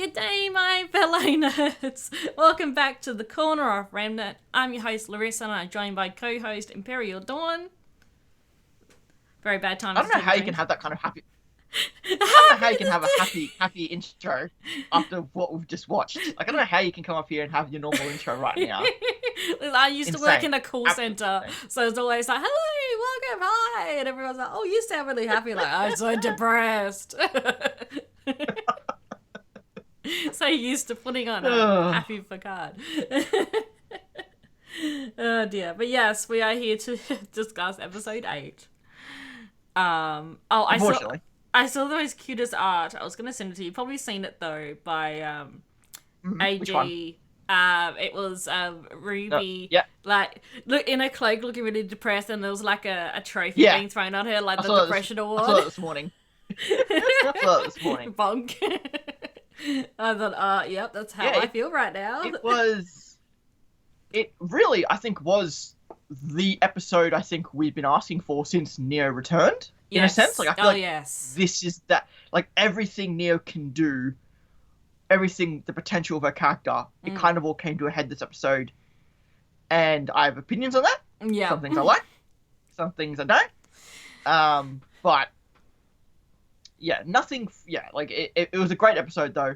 Good day, my fellow nerds. Welcome back to the Corner of Remnant. I'm your host, Larissa, and I'm joined by co-host Emperial Dawn. Very bad time. I don't know how you can have that kind of happy... I don't know how you can have a happy intro after what we've just watched. Like, I don't know how you can come up here and have your normal intro right now. I used to work in a call center, so it's always like, hello, welcome, hi, and everyone's like, oh, you sound really happy. Like, I'm so depressed. So used to putting on a happy facade. Oh dear. But yes, we are here to discuss episode 8. Unfortunately. I saw the most cutest art. I was gonna send it to you. You've probably seen it though by Which one? AG. It was RWBY, yeah. like look in a cloak, looking really depressed, and there was like a trophy being thrown on her, like the depression award. I saw it this morning. Bonk. I thought, yep, that's how I feel right now. It really, I think, was the episode I think we've been asking for since Neo returned. In a sense, like I feel like this is that, like everything Neo can do, everything, the potential of her character, it kind of all came to a head this episode. And I have opinions on that. Yeah. Some things I like, some things I don't. But yeah, nothing. Yeah, like it was a great episode though.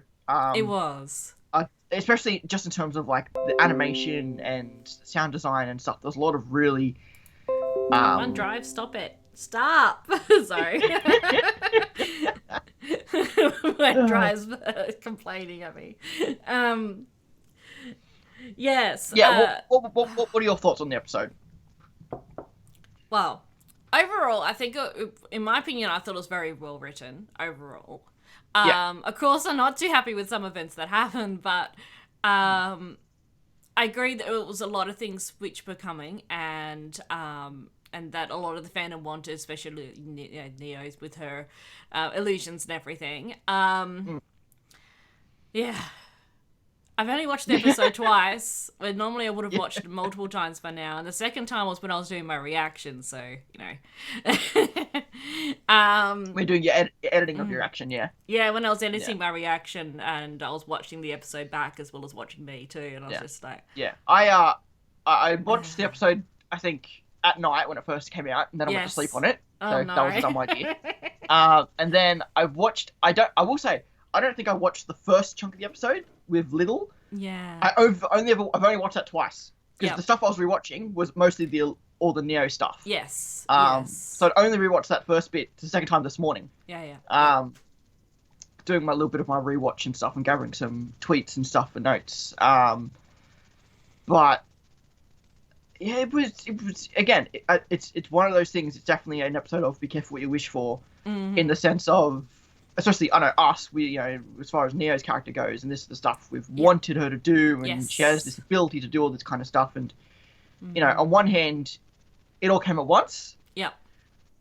It was. Especially just in terms of like the animation and sound design and stuff. There's a lot of really. OneDrive, stop it. Stop. Sorry. OneDrive's complaining at me. Yes. Yeah. What are your thoughts on the episode? Well, overall, I think, in my opinion, I thought it was very well written overall. Of course, I'm not too happy with some events that happened, but I agree that it was a lot of things which were coming, and that a lot of the fandom wanted, especially Neo's with her illusions and everything. Yeah. I've only watched the episode twice, but normally I would have watched it multiple times by now. And the second time was when I was doing my reaction, so, you know. We're doing your editing of your reaction, yeah. Yeah, when I was editing my reaction, and I was watching the episode back as well as watching me too, and I was just like... Yeah, I watched the episode, I think, at night when it first came out, and then I went to sleep on it. So that was a dumb idea. And then I will say, I don't think I watched the first chunk of the episode with Little. Yeah. I've only watched that twice. Because the stuff I was rewatching was mostly all the Neo stuff. Yes. So I only rewatched that first bit the second time this morning. Yeah. Doing my little bit of my rewatch and stuff and gathering some tweets and stuff and notes. But yeah, it was again, it's one of those things. It's definitely an episode of Be Careful What You Wish For, in the sense of, especially, I know us, we, you know, as far as Neo's character goes, and this is the stuff we've wanted her to do, and she has this ability to do all this kind of stuff, and, you know, on one hand, it all came at once. Yeah.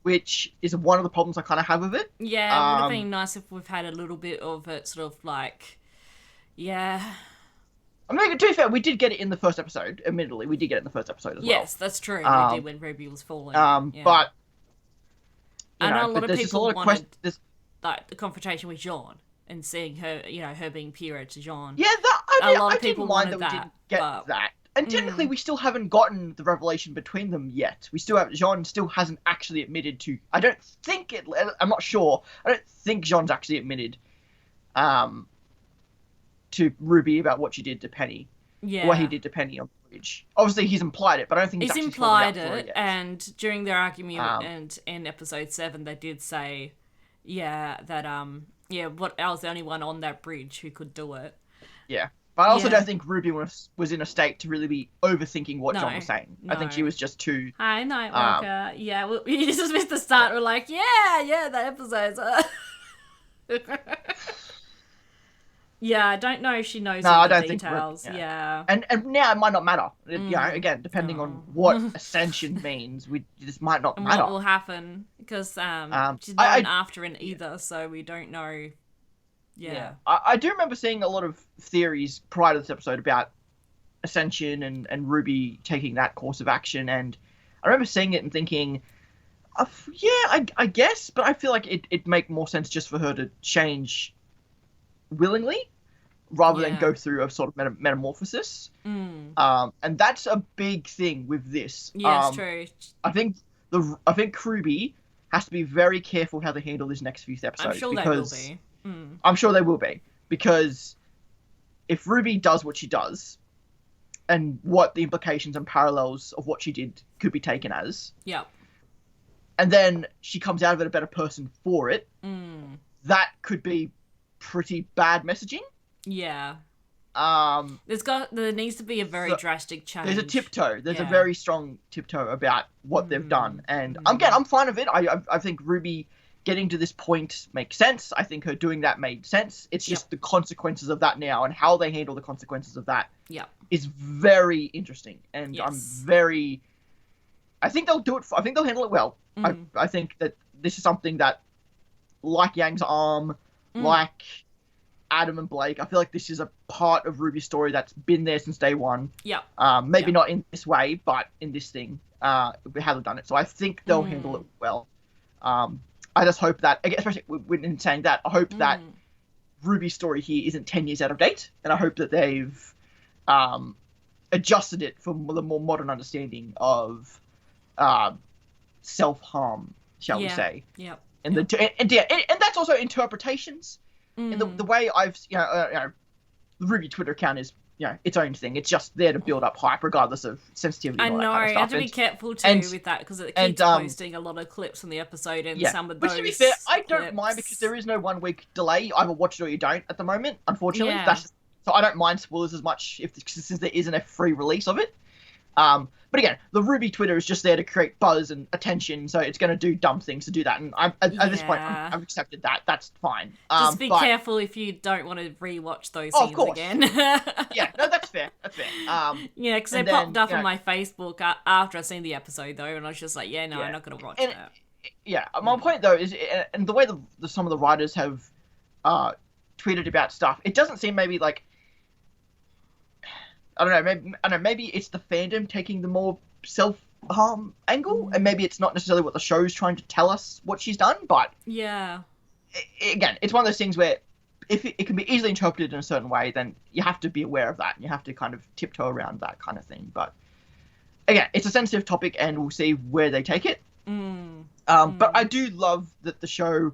Which is one of the problems I kind of have with it. Yeah, it would have been nice if we've had a little bit of it, sort of like, I mean, to be fair, we did get it in the first episode, admittedly, we did get it in the first episode as well. Yes, that's true, we did when RWBY was falling. But, I know a lot of people wanted... like the confrontation with Jean and seeing her, you know, her being Pierrot to Jean. Yeah, a lot of people wanted that we didn't get that. And technically, we still haven't gotten the revelation between them yet. Jean still hasn't actually admitted to. I'm not sure. I don't think Jean's actually admitted to RWBY about what she did to Penny. Yeah. What he did to Penny on the bridge. Obviously, he's implied it, but I don't think he's actually implied it. And during their argument and in episode 7, they did say. Yeah, that, I was the only one on that bridge who could do it. Yeah. But I also don't think RWBY was in a state to really be overthinking what John was saying. I think she was just too... Hi, Nightwalker. We just missed the start. We're like, that episode's... Yeah, I don't know if she knows all the details. And now it might not matter. You know, again, depending on what ascension means, this might not matter. What will happen, because she's not after it either, so we don't know. Yeah. I do remember seeing a lot of theories prior to this episode about ascension and RWBY taking that course of action, and I remember seeing it and thinking, I guess, but I feel like it'd make more sense just for her to change willingly. rather than go through a sort of metamorphosis. And that's a big thing with this. Yeah, it's true. I think RWBY has to be very careful how they handle these next few episodes. I'm sure they will be. I'm sure they will be, because if RWBY does what she does, and what the implications and parallels of what she did could be taken as, and then she comes out of it a better person for it, that could be pretty bad messaging. Yeah. There needs to be a very drastic change. There's a tiptoe. There's a very strong tiptoe about what they've done, and again, I'm fine with it. I think RWBY getting to this point makes sense. I think her doing that made sense. It's just the consequences of that now, and how they handle the consequences of that is very interesting, and I think they'll do it. I think they'll handle it well. I think that this is something that, like Yang's arm, like Adam and Blake, I feel like this is a part of RWBY's story that's been there since day one. Maybe not in this way, but in this thing, how they've done it. So I think they'll handle it well. I just hope that, especially in saying that, I hope that RWBY's story here isn't 10 years out of date, and I hope that they've adjusted it for the more modern understanding of self-harm, shall we say. And that's also interpretations. And the way I've, the RWBY Twitter account is, its own thing. It's just there to build up hype, regardless of sensitivity. And all that kind of stuff. You have to be careful too with that, because it keeps posting a lot of clips from the episode, and some of those. But to be fair, I don't mind, because there is no 1 week delay. You either watch it or you don't at the moment. Unfortunately, so I don't mind spoilers as much since there isn't a free release of it. But again, the RWBY Twitter is just there to create buzz and attention, so it's going to do dumb things to do that. And at this point, I've accepted that. That's fine. Just be careful if you don't want to rewatch those scenes again. No, that's fair. That's fair. Because they popped up on my Facebook after I'd seen the episode, though, and I was just like, I'm not going to watch that. Yeah, my point, though, is, and the way some of the writers have tweeted about stuff, it doesn't seem maybe like, I don't know, maybe it's the fandom taking the more self-harm angle, and maybe it's not necessarily what the show's trying to tell us what she's done, but... Again, it's one of those things where if it can be easily interpreted in a certain way, then you have to be aware of that, and you have to kind of tiptoe around that kind of thing, but... Again, it's a sensitive topic, and we'll see where they take it. But I do love that the show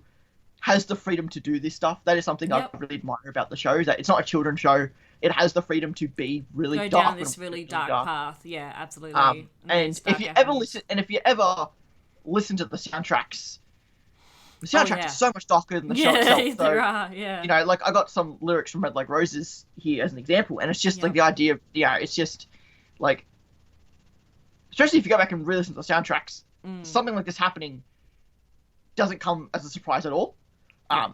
has the freedom to do this stuff. That is something I really admire about the show, is that it's not a children's show. It has the freedom to be really dark. Go down this really dark path. Yeah, absolutely. And if you ever listen to the soundtracks, are so much darker than the show itself. So, there are, like I got some lyrics from Red Like Roses here as an example, and it's just like the idea of, it's just like, especially if you go back and re-listen to the soundtracks, something like this happening doesn't come as a surprise at all.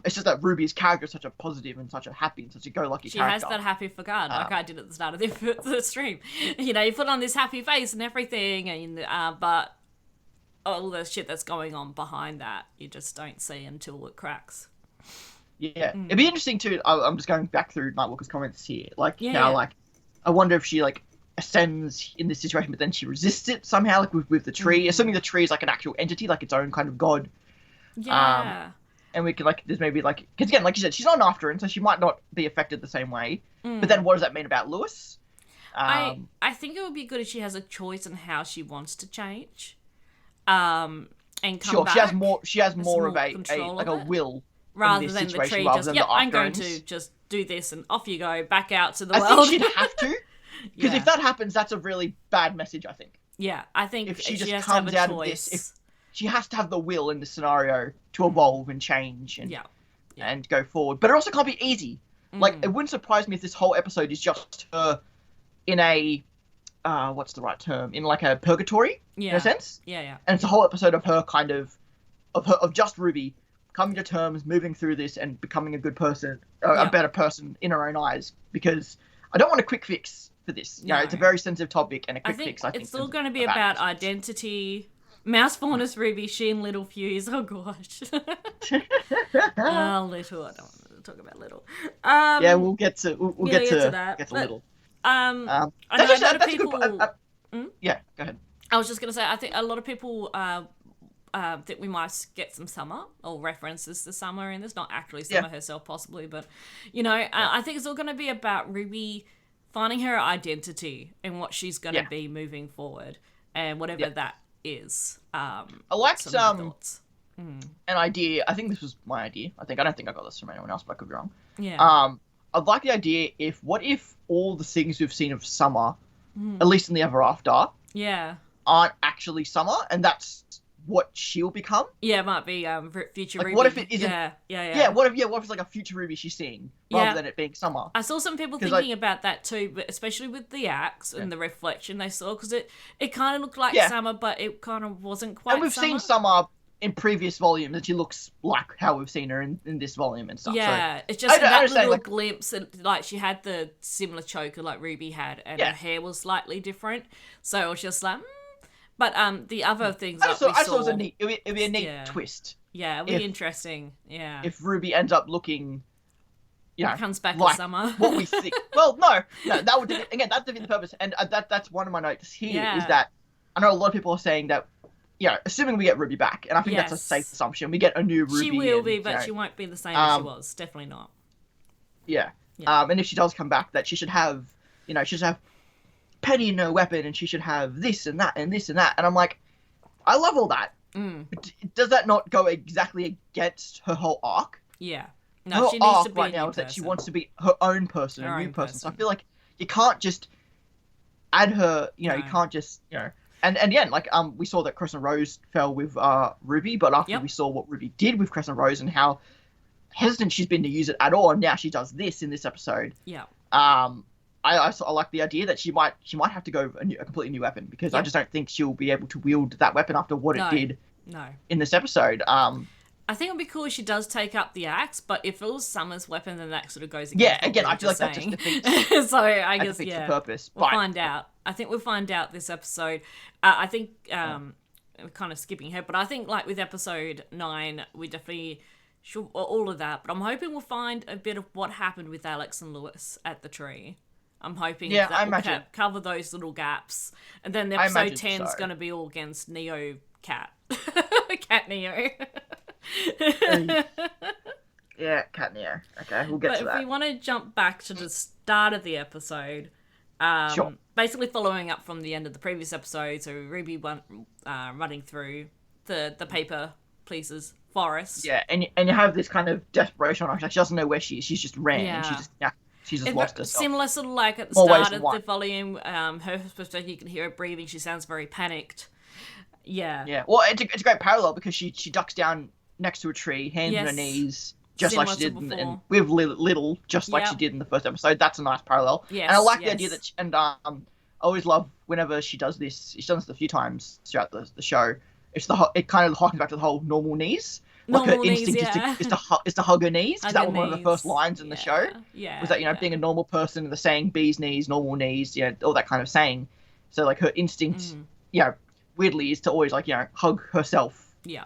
It's just that RWBY's character is such a positive and such a happy and such a go-lucky character. She has that happy facade, like I did at the start of the stream. You put on this happy face and everything, and but all the shit that's going on behind that, you just don't see until it cracks. Yeah, it'd be interesting too. I'm just going back through Nightwalker's comments here, how I wonder if she ascends in this situation, but then she resists it somehow, like with the tree. Assuming the tree is like an actual entity, like its own kind of god. Yeah. And we can there's maybe because again, like you said, she's not an after-in, so she might not be affected the same way. But then what does that mean about Lewis? I think it would be good if she has a choice in how she wants to change. And come back. She has more of a will rather than the tree just I'm going to just do this and off you go back out to the world. I think she'd have to, because if that happens, that's a really bad message. I think. Yeah, I think if she just has comes to have a out choice. of this, she has to have the will in this scenario to evolve and change and go forward. But it also can't be easy. It wouldn't surprise me if this whole episode is just her in a what's the right term? In like a purgatory, in a sense. Yeah. And it's a whole episode of her kind of just RWBY coming to terms, moving through this, and becoming a good person, a better person in her own eyes. Because I don't want a quick fix for this. It's a very sensitive topic, and a quick fix. I think it's still going to be about identity. Mouse Faunus, RWBY, Shin, Little Fuse. Oh gosh. Little. I don't want to talk about Little. We'll get to that. Get to Little. I know a lot of people. Yeah, go ahead. I was just gonna say, I think a lot of people think we might get some Summer or references to Summer in this. Not actually Summer herself, possibly, but I think it's all going to be about RWBY finding her identity and what she's going to be moving forward, and whatever that is. I liked an idea. I think this was my idea. I don't think I got this from anyone else, but I could be wrong. Yeah. I'd like the idea what if all the things we've seen of Summer, at least in the Ever After, aren't actually Summer, and that's what she'll become. Yeah, it might be future like, RWBY. What if it isn't? Yeah. What if it's like a future RWBY she's seeing rather than it being Summer? I saw some people thinking about that too, but especially with the axe and the reflection they saw, because it kind of looked like Summer, but it kind of wasn't quite. And we've seen Summer in previous volumes, and she looks like how we've seen her in this volume and stuff. Yeah, so, it's just that little glimpse, and like she had the similar choker like RWBY had, and her hair was slightly different, so it was just like. But the other things I saw it was it'd be a neat twist. Yeah, it'd be interesting. Yeah. If RWBY ends up looking, comes back like in Summer. What we see. Well, no, that would that's defeat the purpose. And that's one of my notes here is that I know a lot of people are saying that, assuming we get RWBY back, and I think that's a safe assumption, we get a new RWBY. She will be, but she won't be the same as she was. Definitely not. Yeah. And if she does come back, that she should have, Penny in her weapon, and she should have this and that and this and that. And I'm like, I love all that. But does that not go exactly against her whole arc? Yeah. No, her she needs to be right now is that she wants to be her own person, a new person. So I feel like you can't just add her, you can't just, And again, like we saw that Crescent Rose fell with RWBY, but after we saw what RWBY did with Crescent Rose and how hesitant she's been to use it at all, and now she does this in this episode. Yeah. I like the idea that she might have to go a completely new weapon, because I just don't think she'll be able to wield that weapon after what it did in this episode. I think it'd be cool if she does take up the axe, but if it was Summer's weapon, then that sort of goes against again, I feel like that just defeats. So I guess the purpose. We'll find out. I think we'll find out this episode. I think we're kind of skipping ahead, but I think like with episode 9, we definitely should all of that. But I'm hoping we'll find a bit of what happened with Alex and Lewis at the tree. I'm hoping that we'll cover those little gaps. And then the episode 10 is going to be all against Neo Cat. Cat Neo. Yeah, Cat Neo. Okay, we'll get to that. But if we want to jump back to the start of the episode, basically following up from the end of the previous episode, so RWBY running through the paper pleases forest. Yeah, and you have this kind of desperation on her. She doesn't know where she is. She's just ran. And she's just lost herself. Similar sort of like at the start of the volume, her perspective, you can hear her breathing. She sounds very panicked. Yeah. Yeah. Well, it's a great parallel, because she ducks down next to a tree, hands on her knees, just similar like she did with Little, just like she did in the first episode. That's a nice parallel. Yes, and I like the idea that, I always love whenever she does this. She's done this a few times throughout the show. It kind of harkens back to the whole normal knees. Like her instinct is to hug her knees, because that was one of the first lines in the show. Yeah. Was that being a normal person, the saying bee's knees, normal knees, all that kind of saying. So like her instinct, weirdly, is to always hug herself. Yeah.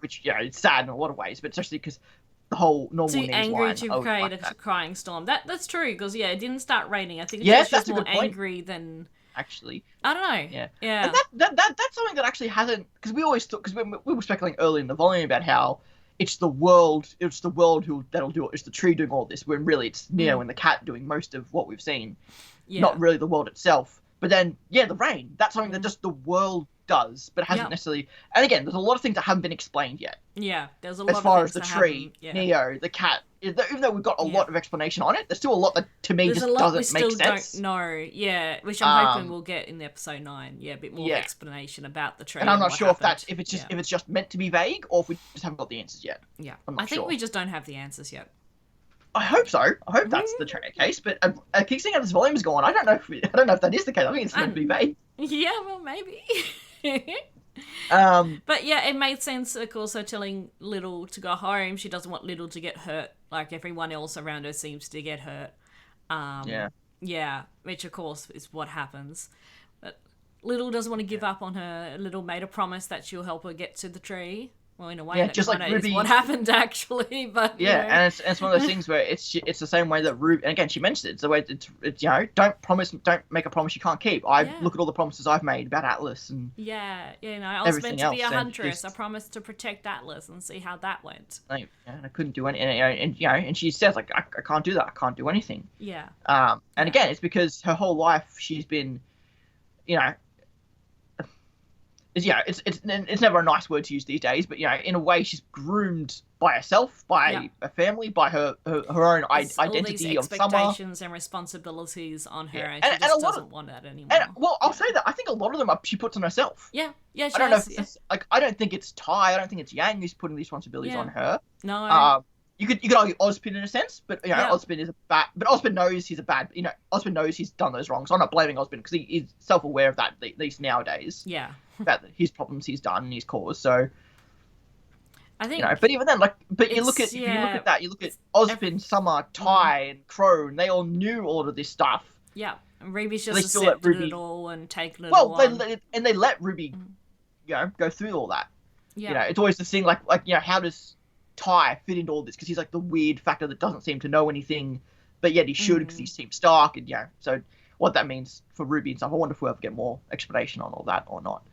Which it's sad in a lot of ways, but especially because the whole normal knees line. Angry to create a crying storm. That's true, because it didn't start raining. I think it's just more angry than. Actually, I don't know. Yeah. And that's something that actually hasn't, because we always thought, because we were speculating early in the volume about how it's the world that'll do it. It's the tree doing all this, when really it's Neo and the cat doing most of what we've seen. Yeah. Not really the world itself. But then, the rain. That's something that just the world does, but hasn't necessarily. And again, there's a lot of things that haven't been explained yet. Yeah, there's a lot. As far as the tree, Neo, the cat. Even though we've got a lot of explanation on it, there's still a lot that to me just doesn't make sense. Don't know. Yeah, which I'm hoping we'll get in episode 9. Yeah, a bit more explanation about the tree. And I'm not sure if it's just meant to be vague, or if we just haven't got the answers yet. Yeah, I think we just don't have the answers yet. I hope so. I hope that's the case. But I keep seeing how this volume is going. I don't know if that is the case. I think it's meant to be vague. Yeah, well, maybe. But it made sense, of course, her telling Little to go home. She doesn't want Little to get hurt, like everyone else around her seems to get hurt. Yeah, which of course is what happens. But Little doesn't want to give up on her. Little made a promise that she'll help her get to the tree. Well, in a way, Yeah, that just like kind of is RWBY. what happened, actually. But Yeah, you know. and it's one of those things where it's the same way that RWBY, and again she mentioned it's the way it's don't make a promise you can't keep. Look at all the promises I've made about Atlas and Yeah, I was everything meant to be else, a and huntress. I promised to protect Atlas and see how that went. and I couldn't do any, and she says like I can't do that, I can't do anything. Yeah. And again, it's because her whole life she's been, you know, it's never a nice word to use these days, but in a way she's groomed by herself, by a family, by her own identity all these of summer. expectations and responsibilities on her, and she and just doesn't want that anymore. And I'll say that I think a lot of them she puts on herself. Yeah, she I don't know if has, I don't think it's Ty, I don't think it's Yang who's putting these responsibilities on her. No. You could argue Ozpin in a sense, but Ozpin is a bad. But Ozpin knows he's a bad. Ozpin knows he's done those wrong. So I'm not blaming Ozpin because he's self-aware of that. At least nowadays. Yeah. About his problems he's done and his cause. So I think. But even then, you look at Ozpin, Summer, Ty, and Crow, and they all knew all of this stuff. Yeah, and RWBY's just accepted it all and taken it all. Well, they let RWBY, go through all that. Yeah. It's always the thing how does Ty fit into all this, because he's like the weird factor that doesn't seem to know anything, but yet he should because he's Team Stark, and so what that means for RWBY and stuff. I wonder if we'll ever get more explanation on all that or not.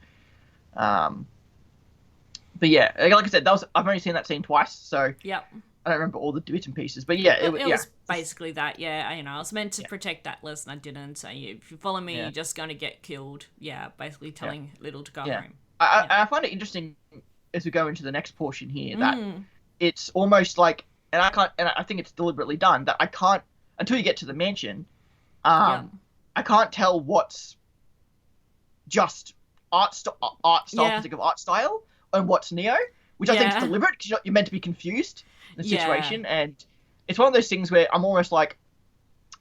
But yeah, like I said, I've only seen that scene twice, so I don't remember all the bits and pieces. But yeah, it was basically that. Yeah, I was meant to protect Atlas and I didn't. So if you follow me, you're just going to get killed. Yeah, basically telling Little to go home. I find it interesting as we go into the next portion here that it's almost like, and I think it's deliberately done, that I can't, until you get to the mansion, I can't tell what's just art style for sake of art style and what's Neo, which I think is deliberate because you're meant to be confused in the situation. And it's one of those things where I'm almost like,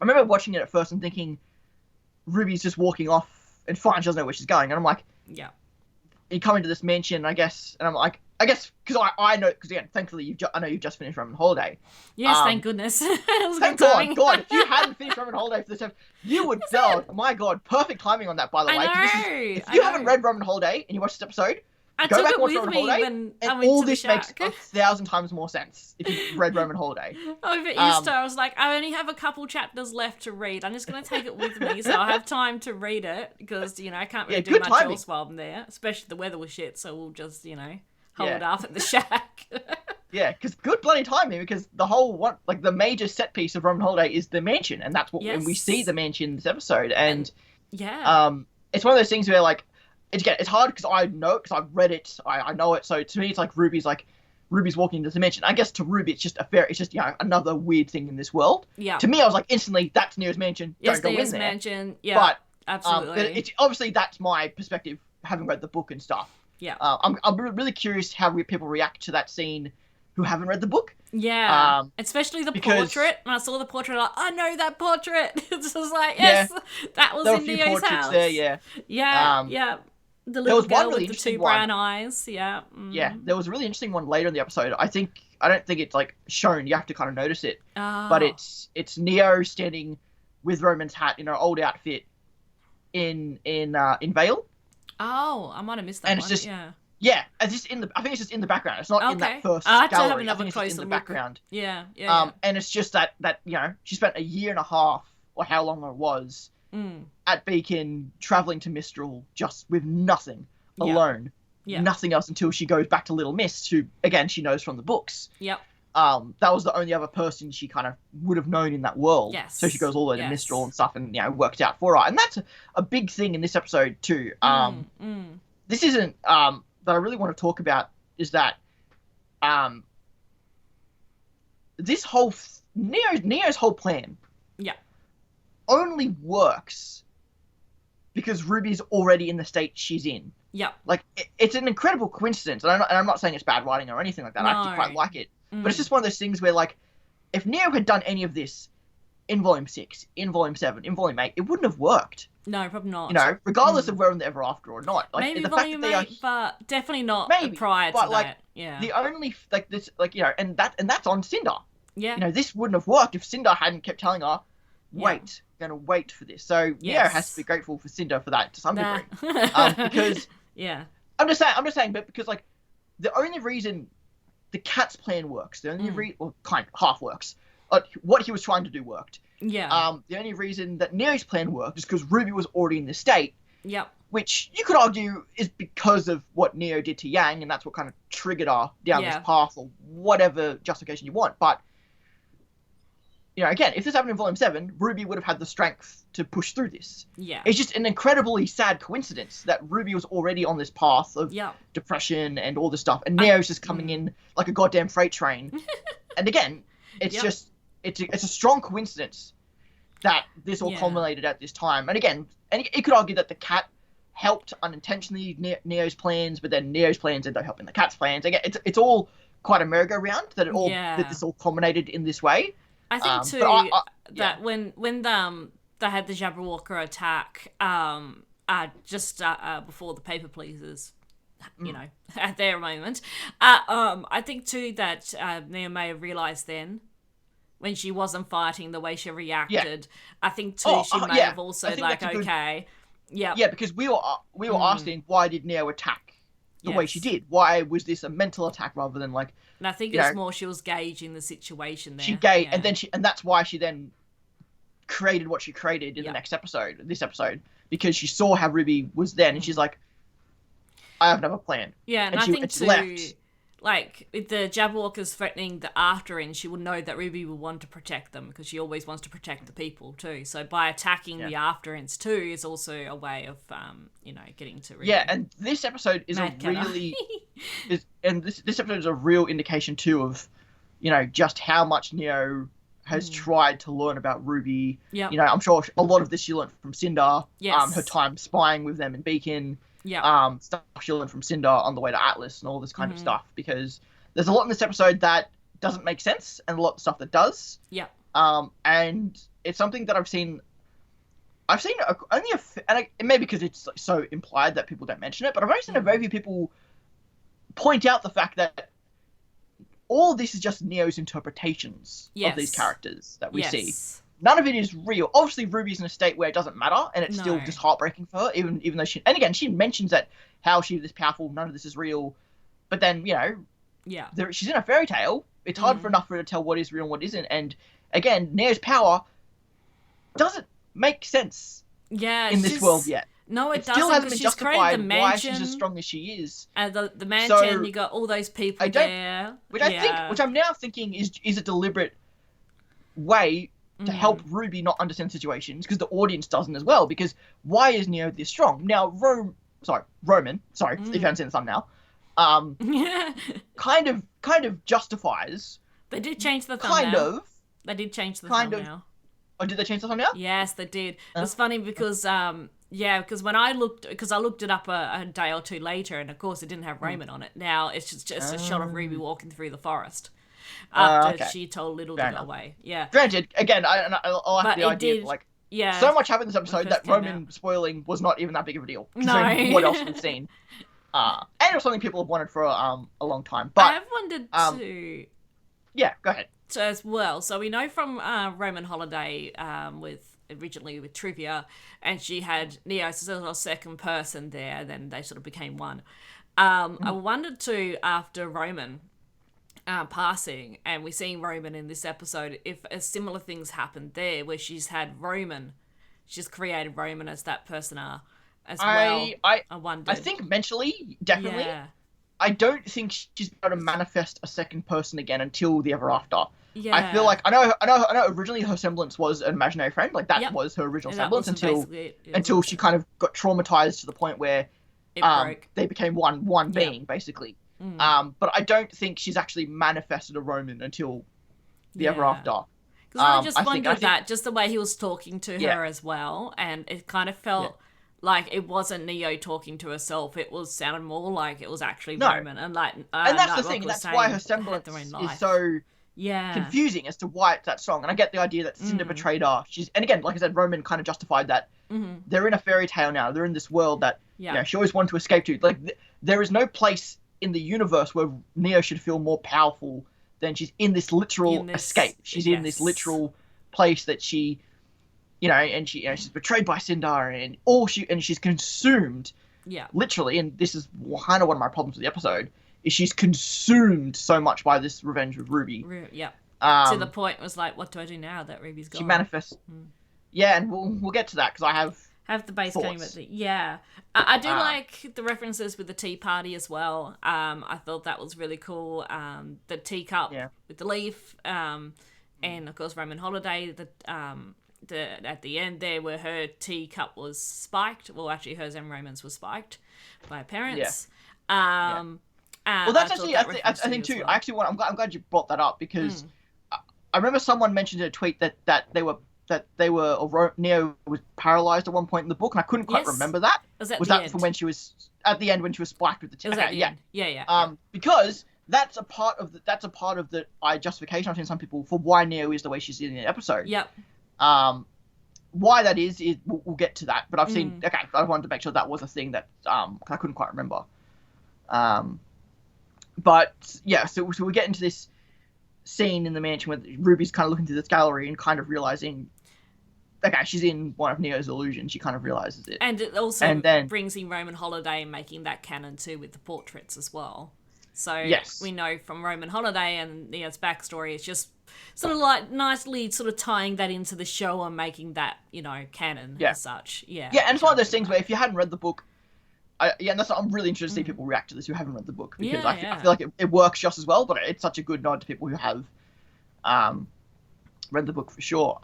I remember watching it at first and thinking RWBY's just walking off and fine, she doesn't know where she's going, and I'm like, you come into this mansion, I guess, and I'm like, I guess because I know, because again, thankfully I know you've just finished Remnant Holiday. Yes, thank goodness. Thank God, if you hadn't finished Remnant Holiday for this time, you would. Oh my God, perfect timing on that, by the way. If you haven't read Remnant Holiday and you watch this episode, go back and watch Remnant Holiday, and all this makes 1,000 times more sense if you've read Remnant Holiday. Over Easter, I was like, I only have a couple chapters left to read. I'm just going to take it with me, so I'll have time to read it, because, I can't really do much else while I'm there, especially the weather was shit, so we'll just, hold it up at the shack. Yeah, because good bloody timing, because the whole one, the major set piece of Remnant Holiday is the mansion, and that's what when we see the mansion in this episode, and it's one of those things where it's hard because I know, because I've read it, I know it. So to me, it's like RWBY's walking into the mansion. I guess to RWBY, it's just another weird thing in this world. Yeah. To me, I was like instantly, that's Neo's mansion. Yes, Don't go Neo's in there. mansion. Yeah. But absolutely. It's obviously that's my perspective, having read the book and stuff. Yeah. I'm really curious how people react to that scene who haven't read the book. Yeah. Especially the portrait. When I saw the portrait, I know that portrait. It's just like, yes, that was in Neo's house. There, yeah. Yeah. The little girl with the two brown eyes, Yeah, there was a really interesting one later in the episode. I don't think it's shown. You have to kind of notice it. But it's Neo standing with Roman's hat in her old outfit in Vale. Oh, I might have missed that. And it's just it's just I think it's just in the background. It's not in that first gallery. I have another think it's closer in the background. Yeah. And it's just that she spent a year and a half, or how long it was, at Beacon, traveling to Mistral, just with nothing, alone, nothing else, until she goes back to Little Miss, who again she knows from the books. Yep. That was the only other person she kind of would have known in that world. Yes. So she goes all the way to Mistral and stuff, and worked out for her. And that's a big thing in this episode too. This isn't that I really want to talk about, is that this whole Neo's whole plan only works because RWBY's already in the state she's in. Yeah. It's an incredible coincidence, and I'm not saying it's bad writing or anything like that. No. I actually quite like it. But it's just one of those things where, if Neo had done any of this in Volume 6, in Volume 7, in Volume 8, it wouldn't have worked. No, probably not. Regardless of We're in the Ever After or not. Maybe the Volume 8, but definitely not prior to that. Yeah. The only, and that's on Cinder. Yeah. This wouldn't have worked if Cinder hadn't kept telling her, wait, gonna wait for this. So Neo has to be grateful for Cinder for that to some degree. Because I'm just saying, but because the only reason the cat's plan works, the only half works. What he was trying to do worked. Yeah. The only reason that Neo's plan worked is because RWBY was already in this state. Yep. Which you could argue is because of what Neo did to Yang, and that's what kind of triggered her down this path, or whatever justification you want. But, again, if this happened in Volume 7, RWBY would have had the strength to push through this. Yeah. It's just an incredibly sad coincidence that RWBY was already on this path of depression and all this stuff, and Neo's just coming in like a goddamn freight train. And again, it's just, it's a strong coincidence that this all culminated at this time. And again, you could argue that the cat helped unintentionally Neo's plans, but then Neo's plans ended up helping the cat's plans. Again, it's all quite a merry-go-round that this all culminated in this way. I think too that when they had the Jabberwocker attack just before the paper pleasers, at their moment, I think too that Neo may have realised then, when she wasn't fighting, the way she reacted. I think too she may have also okay. Yeah, because we were asking, why did Neo attack the way she did? Why was this a mental attack rather than like? And I think it's more she was gauging the situation there. And that's why she then created what she created in this episode, because she saw how RWBY was then, and she's like, I have another plan. Yeah, and I think too, left. Like, if the Jabberwocker's threatening the Afterends, she will know that RWBY will want to protect them, because she always wants to protect the people too. So by attacking the Afterends too is also a way of, getting to RWBY. Yeah, and this episode is this episode is a real indication too of, just how much Neo has tried to learn about RWBY. Yeah. I'm sure a lot of this she learned from Cinder. Yes. Her time spying with them in Beacon. Yeah. Stuff she learned from Cinder on the way to Atlas and all this kind of stuff, because there's a lot in this episode that doesn't make sense and a lot of stuff that does. Yeah. And it's something that I've seen it may be because it's so implied that people don't mention it, but I've only seen a very few people point out the fact that all of this is just Neo's interpretations of these characters that we see. None of it is real. Obviously, RWBY's in a state where it doesn't matter, and it's still just heartbreaking for her, even though she mentions that how she's this powerful, none of this is real. But then, she's in a fairy tale. It's hard enough for her to tell what is real and what isn't. And again, Neo's power doesn't make sense in this world yet. No, it doesn't. Still hasn't been she's justified the mansion, why she's as strong as she is. And the mansion, you got all those people there. Which I'm now thinking is a deliberate way to help RWBY not understand situations, because the audience doesn't as well. Because why is Neo this strong? Now, Roman, if you haven't seen the thumbnail, kind of justifies. They did change the thumbnail. They did change the thumbnail. Oh, did they change the thumbnail? Yes, they did. It's funny because because when I looked it up a day or two later, and of course it didn't have Raymond on it. Now it's just a shot of RWBY walking through the forest after she told Little to go away. Yeah. Granted, again, I like the idea of so much happened in this episode that Roman spoiling was not even that big of a deal. No. What else we've seen. And it was something people have wanted for a long time. But I have wondered too. Yeah, go ahead. So as well, so we know from Roman Holiday originally with Trivia, and she had Neo as a second person there, then they sort of became one. I wondered too, after Roman passing, and we're seeing Roman in this episode, if similar things happened there, where she's created Roman as that person as well. I wondered. I think mentally, definitely. Yeah. I don't think she's able to manifest a second person again until the Ever After. Yeah. I feel like I know. Originally, her semblance was an imaginary friend. Like that was her original semblance until she kind of got traumatized to the point where they became one being basically. But I don't think she's actually manifested a Roman until the Ever After. Because I just wondered that, just the way he was talking to her as well, and it kind of felt like it wasn't Neo talking to herself. It sounded more like it was actually Roman, and that's the thing. That's why her semblance is so confusing as to why it's that strong. And I get the idea that Cinder betrayed her. And again, like I said, Roman kind of justified that. They're in a fairy tale now. They're in this world that she always wanted to escape to. Like there is no place in the universe where Neo should feel more powerful than she's in this literal escape. She's in this literal place that she, and she's betrayed by Cinder, and she's consumed. Yeah. Literally, and this is kind of one of my problems with the episode, is she's consumed so much by this revenge with Ruby. Yeah. To the point, it was like, what do I do now that Ruby's gone? She manifests. Yeah, and we'll get to that because I have the base thoughts. coming with it. Yeah. I do like the references with the tea party as well. I thought that was really cool. The teacup with the leaf, and of course Roman Holiday. At the end there, where her teacup was spiked. Well, actually, hers and Roman's was spiked by her parents. Yeah. Well, that's actually I think too. Well. I'm glad you brought that up because I remember someone mentioned in a tweet that Neo was paralyzed at one point in the book, and I couldn't quite remember that. Was that from when she was at the end when she was spiked with the teacup? End. Yeah. Because that's a part of the justification I've seen some people for why Neo is the way she's in the episode. Yep. Why that is we'll get to that, but I've seen. Okay, I wanted to make sure that was a thing that I couldn't quite remember. But yeah, so we get into this scene in the mansion where Ruby's kind of looking through this gallery and kind of realizing, okay, she's in one of Neo's illusions. She kind of realizes it, and it also brings in Roman Holiday and making that canon too with the portraits as well. So we know from Roman Holiday and Neo's backstory, it's just sort of like nicely sort of tying that into the show and making that, canon as such. Yeah, and it's one of those things where if you hadn't read the book, and that's I'm really interested to see people react to this who haven't read the book, because I feel like it works just as well, but it's such a good nod to people who have read the book for sure.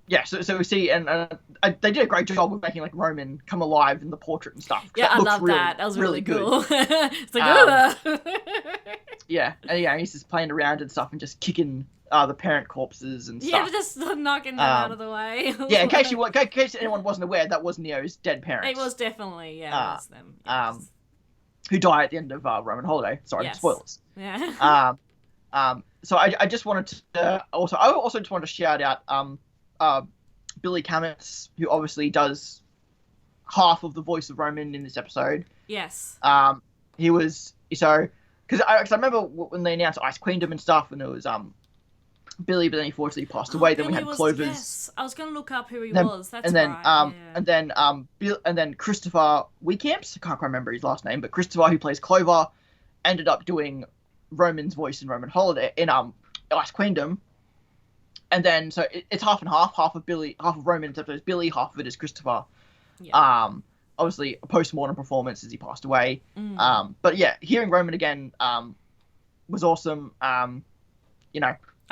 Yeah, so we see, and they did a great job with making like Roman come alive in the portrait and stuff. Yeah, I love that. That was really cool. It's like, yeah, and he's just playing around and stuff and just kicking the parent corpses and stuff. Yeah, just knocking them out of the way. Yeah, in case anyone wasn't aware, that was Neo's dead parents. It was definitely, it was them. Yes. Who die at the end of Roman Holiday. Sorry, spoilers. Yeah. So I just wanted to also just wanted to shout out Billy Kametz, who obviously does half of the voice of Roman in this episode. Yes. He was because I remember when they announced Ice Queendom and stuff, and it was Billy, but then he fortunately passed away. Then we had Clover's. Yes, I was going to look up who he was. That's and then, right. And then Christopher Weekamps. I can't quite remember his last name, but Christopher, who plays Clover, ended up doing Roman's voice in Roman Holiday in Ice Queendom. And then so it's half and half. Half of Roman's episode is Billy, half of it is Christopher. Yeah. Obviously a post-mortem performance as he passed away. But yeah, hearing Roman again was awesome. I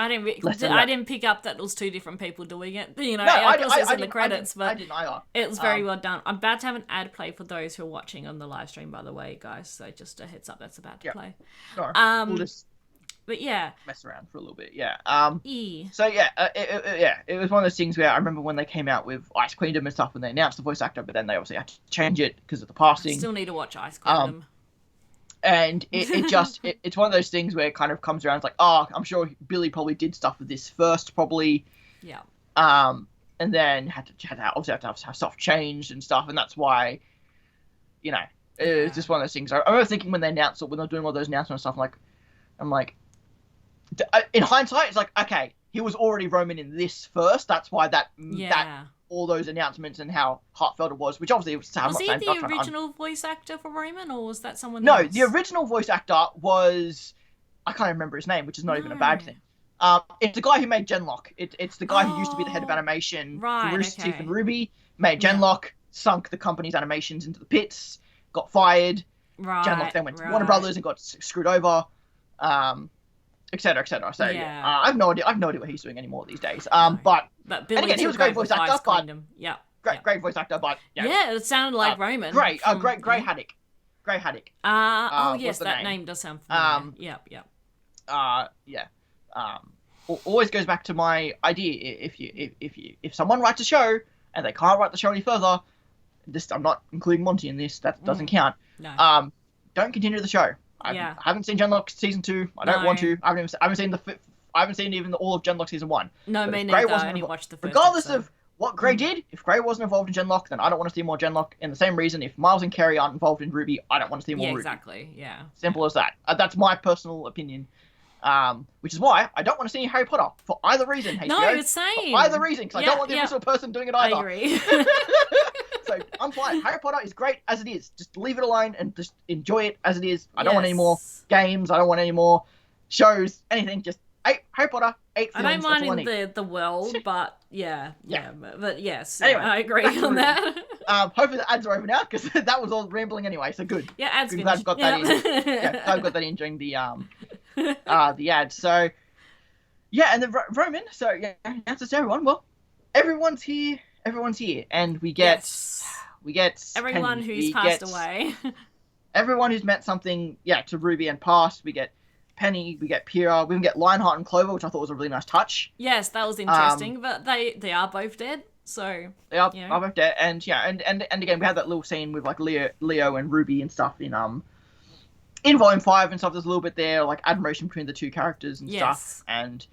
didn't pick up that it was two different people doing it. It was in the credits, but I didn't either. It was very well done. I'm about to have an ad play for those who are watching on the live stream, by the way, guys. So just a heads up, that's about to play. Sure. We'll just but yeah, mess around for a little bit. Yeah. So yeah, it was one of those things where I remember when they came out with Ice Queendom and stuff when they announced the voice actor, but then they obviously had to change it because of the passing. I still need to watch Ice Queendom. And it's one of those things where it kind of comes around. It's like, I'm sure Billy probably did stuff with this first, probably. Yeah. And then had to have stuff changed and stuff, and that's why, it's just one of those things. I remember thinking when they announced it, when they're doing all those announcements and stuff, I'm like, in hindsight, it's like, okay, he was already Roman in this first. That's why that all those announcements and how heartfelt it was, which obviously was he the original voice actor for Roman, or was that someone else? No, the original voice actor was, I can't remember his name, which is not even a bad thing. It's the guy who made Genlock. It's the guy who used to be the head of animation for Rooster Teeth and RWBY, made Genlock, sunk the company's animations into the pits, got fired. Right. Genlock then went to Warner Brothers and got screwed over. Etc. So I have no idea what he's doing anymore these days. But Billy, and again, he was a great voice actor. Great voice actor. But it sounded like Roman. Great Haddock. Gray Haddock. Yes, that name does sound familiar. Always goes back to my idea. If someone writes a show and they can't write the show any further, I'm not including Monty in this. That doesn't count. No. Don't continue the show. I haven't seen Genlock season 2. I don't want to. I haven't seen even all of Genlock season 1. No, me neither. I only watched the first regardless episode. of what Gray did, if Gray wasn't involved in Genlock, then I don't want to see more Genlock. And the same reason, if Miles and Kerry aren't involved in RWBY, I don't want to see more RWBY. Exactly. Yeah. Simple as that. That's my personal opinion. Which is why I don't want to see Harry Potter for either reason. HBO, no, it's same. For either reason, because I don't want the original person doing it either. I agree. So I'm fine. Harry Potter is great as it is. Just leave it alone and just enjoy it as it is. I don't want any more games. I don't want any more shows, anything. Just Harry Potter, 8 films. I don't mind in the world, but but yes, anyway, I agree on that. Hopefully the ads are over now because that was all rambling anyway. So good. Yeah, ads. Good, glad I've got that in. I've got that in during the ads. So yeah, and then Roman. So yeah, answers to everyone. Well, everyone's here. Everyone's here, and we get everyone who's passed away. Everyone who's meant something, to RWBY and passed. We get Penny, we get Pyrrha, we even get Lionheart and Clover, which I thought was a really nice touch. Yes, that was interesting, but they are both dead, so they are both dead, and again we had that little scene with like Leo and Ruby and stuff in Volume 5 and stuff. There's a little bit there, like admiration between the two characters and stuff, and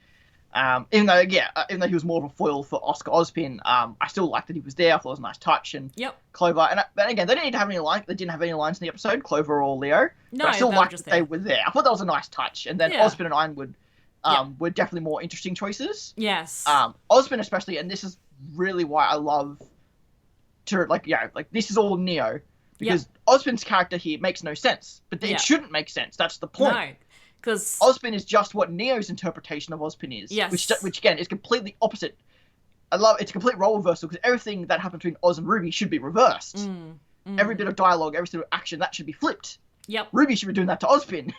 even though he was more of a foil for Oscar Ozpin, I still liked that he was there. I thought it was a nice touch, and Clover, and again, they didn't need to have any lines. They didn't have any lines in the episode, Clover or Leo. No, but I still liked that they were there. I thought that was a nice touch, and then Ozpin and Ironwood were definitely more interesting choices. Yes. Ozpin especially, and this is really why I love to this is all Neo, because Ozpin's character here makes no sense, but it shouldn't make sense. That's the point. No. Because Ozpin is just what Neo's interpretation of Ozpin is. Yes. Which again is completely opposite. It's a complete role reversal because everything that happens between Oz and RWBY should be reversed. Every bit of dialogue, every single action, that should be flipped. Yep. RWBY should be doing that to Ozpin.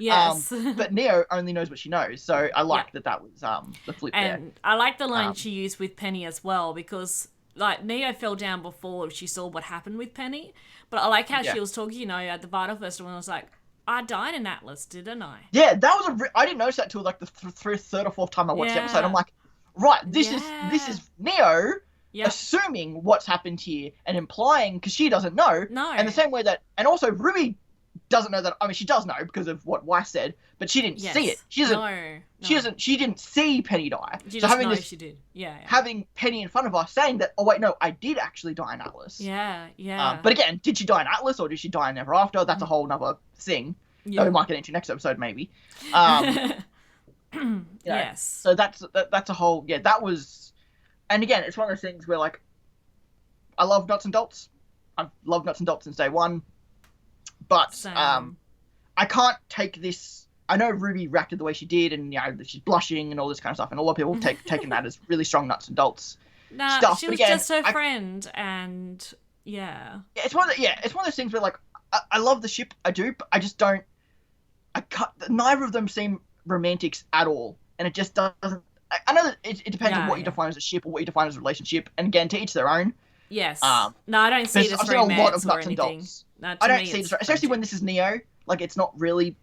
Yes. But Neo only knows what she knows, so I like that was the flip there. And I like the line she used with Penny as well, because like Neo fell down before she saw what happened with Penny, but I like how she was talking, at the Vital Festival, and I was like, I died in Atlas, didn't I? Yeah, that was I didn't notice that till like the third or fourth time I watched the episode. I'm like, right, this is Neo assuming what's happened here and implying, because she doesn't know. No. And the same way that, and also RWBY doesn't know that. I mean, she does know because of what Weiss said, but she didn't see it. She doesn't. No. She didn't see Penny die. She so having this, she did. Yeah. Having Penny in front of us saying that, oh wait, no, I did actually die in Atlas. Yeah. But again, did she die in Atlas or did she die in Ever After? That's a whole nother thing that we might get into next episode, maybe. Yes. So that's a whole. Yeah, that was. And again, it's one of those things where like, I love Nuts and Bolts. I've loved Nuts and Bolts since day one. But I can't take this. I know RWBY reacted the way she did, and she's blushing and all this kind of stuff, and a lot of people have taken that as really strong Nuts and Bolts stuff. She was just her friend, and it's one of those things where like I love the ship, I do, but I just don't. Neither of them seem romantics at all, and it just doesn't. I know that it depends on what you define as a ship or what you define as a relationship, and again, to each their own. Yes. No, I don't see this romance or anything. No, I don't see this, especially when this is Neo. Like, it's not really.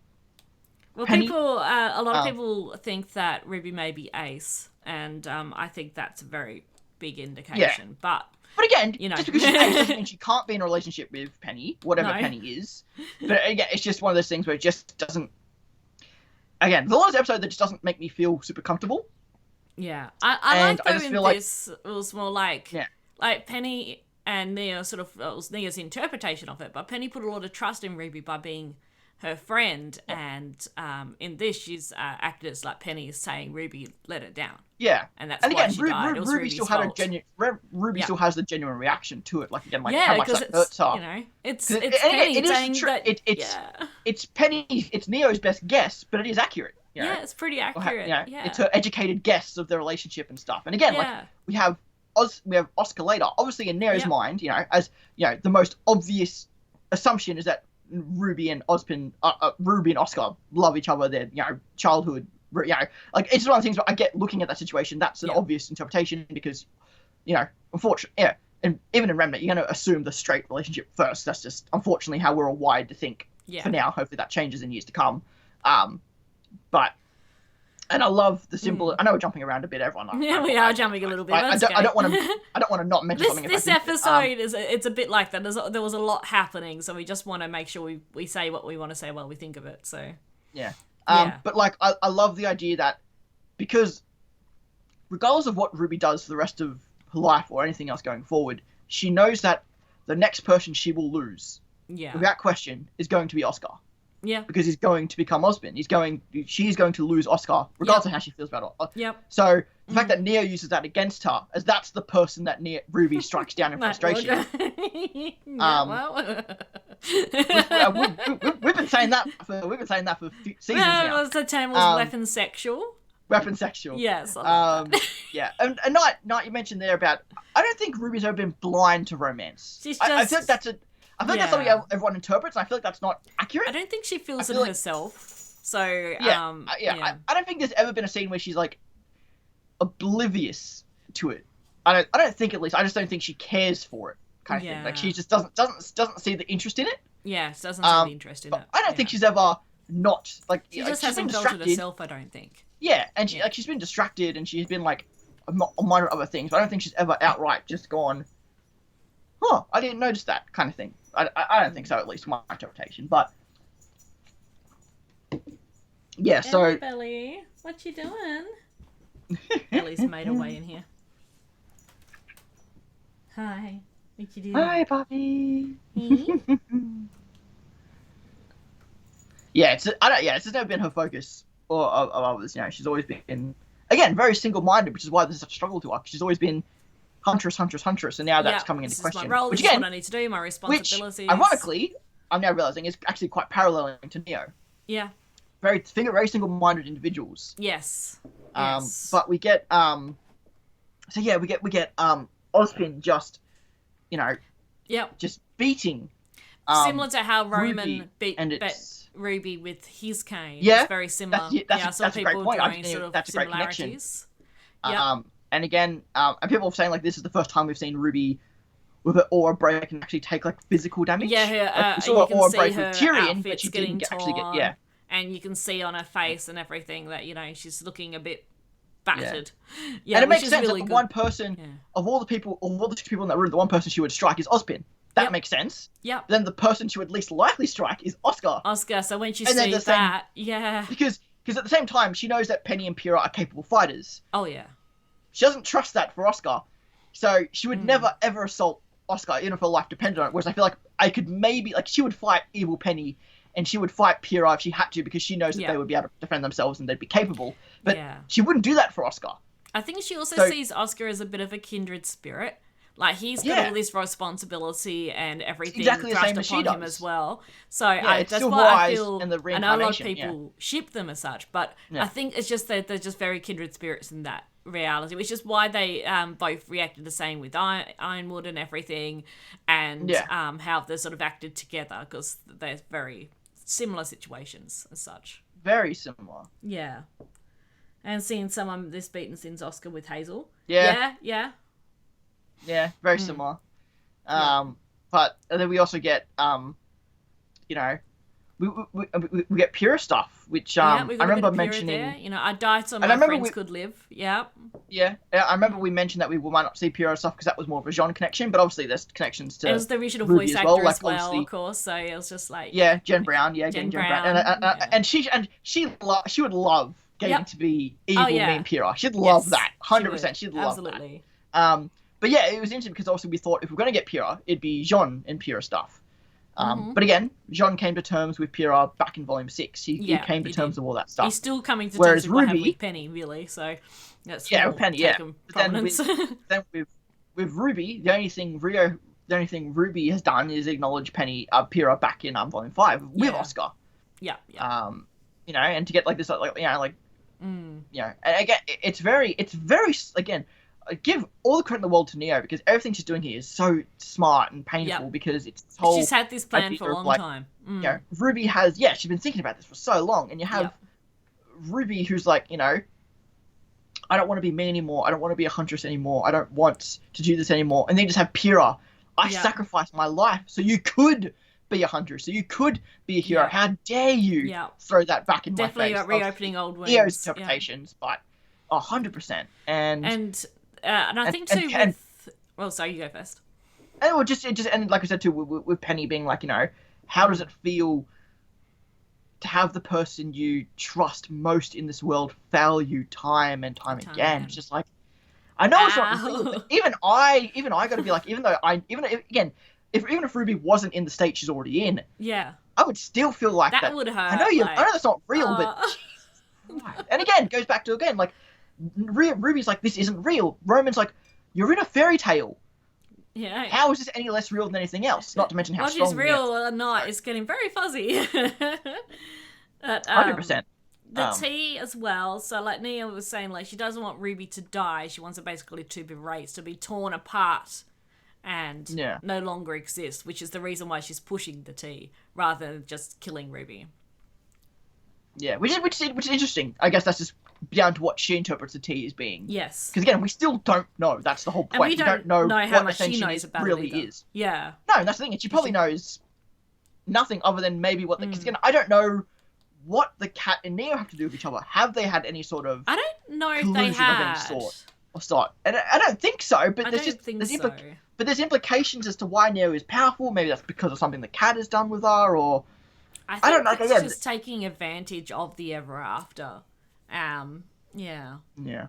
Well, Penny. A lot of people think that RWBY may be ace, and I think that's a very big indication. Yeah. But again, just because she's ace doesn't mean she can't be in a relationship with Penny, whatever Penny is. But again, it's just one of those things where it just doesn't. Again, there's a lot of episodes that just doesn't make me feel super comfortable. Yeah, I like though in this it was more like Penny and Neo it was Neo's interpretation of it, but Penny put a lot of trust in RWBY by being her friend, and in this she's acted as like Penny is saying RWBY let her down. Yeah, and that's why she died. It was RWBY still had a genuine. RWBY still has the genuine reaction to it. Like again, like how much that hurts her. It's Penny saying that. It's Penny. It's Neo's best guess, but it is accurate. It's pretty accurate. It's her educated guess of the relationship and stuff. And again, like we have Oscar later. Obviously, in Neo's mind, as the most obvious assumption is that RWBY and Oscar love each other. They're childhood. Like it's one of the things where I get looking at that situation. That's an obvious interpretation because, unfortunately, and even in Remnant, you're going to assume the straight relationship first. That's just unfortunately how we're all wired to think. For now, hopefully that changes in years to come. And I love the symbol. I know we're jumping around a bit, everyone. We are jumping a little bit. I don't want to not mention something. This episode it's a bit like that. There was a lot happening, so we just want to make sure we say what we want to say while we think of it. So but like I love the idea that because regardless of what RWBY does for the rest of her life or anything else going forward, she knows that the next person she will lose, without question, is going to be Oscar. Yeah. Because he's going to become Osmond. She's going to lose Oscar, regardless of how she feels about it. Yep. So the fact that Neo uses that against her, as that's the person that RWBY strikes down in frustration. We've been saying that for seasons now. Was the term was weapon sexual? Weapon sexual. Yes. Yeah. And Night, you mentioned there about. I don't think Ruby's ever been blind to romance. She's just. I feel like that's something everyone interprets, and I feel like that's not accurate. I don't think she feels it herself. So I don't think there's ever been a scene where she's like oblivious to it. I don't think, at least. I just don't think she cares for it, kind of thing. Like she just doesn't see the interest in it. Yeah, she doesn't see the interest in it. I don't think she's ever not like. She just hasn't felt it herself, I don't think. Yeah, and she's been distracted, and she's been like minded other things. But I don't think she's ever outright just gone, "Oh, I didn't notice that," kind of thing. I don't think so, at least my interpretation. But yeah, so Belly, what you doing? Ellie's made her way in here. Hi, what you doing? Hi, Bobby. Hey? It's just never been her focus or of others. You know, she's always been, again, very single-minded, which is why there's such a struggle to her. She's always been huntress, and now that's coming into question. This is my role, which, this is what I need to do, my responsibilities. Which, ironically, I'm now realizing is actually quite paralleling to Neo. Yeah. Very single-minded individuals. Yes. But we get we get Ozpin just, just beating. Similar to how Roman beat RWBY with his cane. Yeah, it's very similar. I saw people drawing sort of similarities. And again, and people are saying like this is the first time we've seen RWBY with an aura break and actually take like physical damage. Yeah, we saw you aura can see break her with Tyrion, but outfit's she getting didn't torn, actually get and you can see on her face and everything that she's looking a bit battered. Yeah, and it makes sense really that the one person of all the people in that room, the one person she would strike is Ozpin. That makes sense. Yep. Then the person she would least likely strike is Oscar. So when she sees that, because at the same time she knows that Penny and Pyrrha are capable fighters. Oh yeah. She doesn't trust that for Oscar, so she would never ever assault Oscar, even if her life depended on it. Whereas I feel like I could maybe she would fight evil Penny, and she would fight Pyrrha if she had to, because she knows that they would be able to defend themselves and they'd be capable. But she wouldn't do that for Oscar. I think she also sees Oscar as a bit of a kindred spirit. Like, he's got all this responsibility and everything thrust upon him as well. So that's why I feel, I know a lot of people ship them as such, but I think it's just that they're just very kindred spirits in that reality, which is why they both reacted the same with Ironwood and everything, and how they're sort of acted together, because they're very similar situations as such. Very similar. Yeah. And seeing someone this beaten since Oscar with Hazel. Yeah, very similar. But then we also get, we get Pyrrha stuff, which I remember mentioning. There. I died so my friends could live. Yeah. Yeah, I remember we mentioned that we might not see Pyrrha stuff because that was more of a Jean connection, but obviously there's connections to. It was the original voice actor as well, of course. So it was just like. Yeah, Jen Brown. Yeah, Jen Brown. And she would love getting to be evil, mean Pyrrha. She'd love that. 100%. She'd love that. But yeah, it was interesting because also we thought if we're going to get Pyrrha, it'd be Jean and Pyrrha stuff. But again, Jean came to terms with Pyrrha back in Volume 6. He came to terms with all that stuff. He's still coming to terms with what happened with Penny, really. So that's with Penny, Then with RWBY, the only thing RWBY has done is acknowledge Pyrrha back in Volume 5 with Oscar. Yeah. And to get like this, and again, it's very again. I give all the credit in the world to Neo, because everything she's doing here is so smart and painful, because it's this whole... She's had this plan for a long time. RWBY has... Yeah, she's been thinking about this for so long, and you have RWBY who's like, I don't want to be me anymore, I don't want to be a huntress anymore, I don't want to do this anymore, and then you just have Pyrrha. I sacrificed my life so you could be a huntress, so you could be a hero. How dare you throw that back in my face? Definitely reopening old wounds. Neo's interpretations, but 100%. And I think too well, sorry, you go first. And like I said too, with Penny being like, how does it feel to have the person you trust most in this world fail you time and time again? It's just like, I know it's not real, but even I got to be like, even if RWBY wasn't in the state she's already in, I would still feel like that. That would hurt. I know I know that's not real, but right. And again, it goes back to like Ruby's like, this isn't real. Roman's like, you're in a fairy tale. Yeah. How is this any less real than anything else? Not to mention how strong. What is real or not is getting very fuzzy. 100%. The tea as well. So like Nia was saying, like she doesn't want Ruby to die. She wants her basically to be erased, to be torn apart, and no longer exist. Which is the reason why she's pushing the tea rather than just killing Ruby. Yeah, which is interesting. I guess that's just down to what she interprets the tea as being. Yes. Because again, we still don't know. That's the whole point. And we don't know how much she knows about really it is. Yeah. No, that's the thing. She probably knows nothing other than maybe what. Because again, I don't know what the cat and Neo have to do with each other. Have they had any sort of? I don't know if they collusion of any sort. And I don't think so. But but there's implications as to why Neo is powerful. Maybe that's because of something the cat has done with her, or I don't know. It's just taking advantage of the ever after. Yeah. That's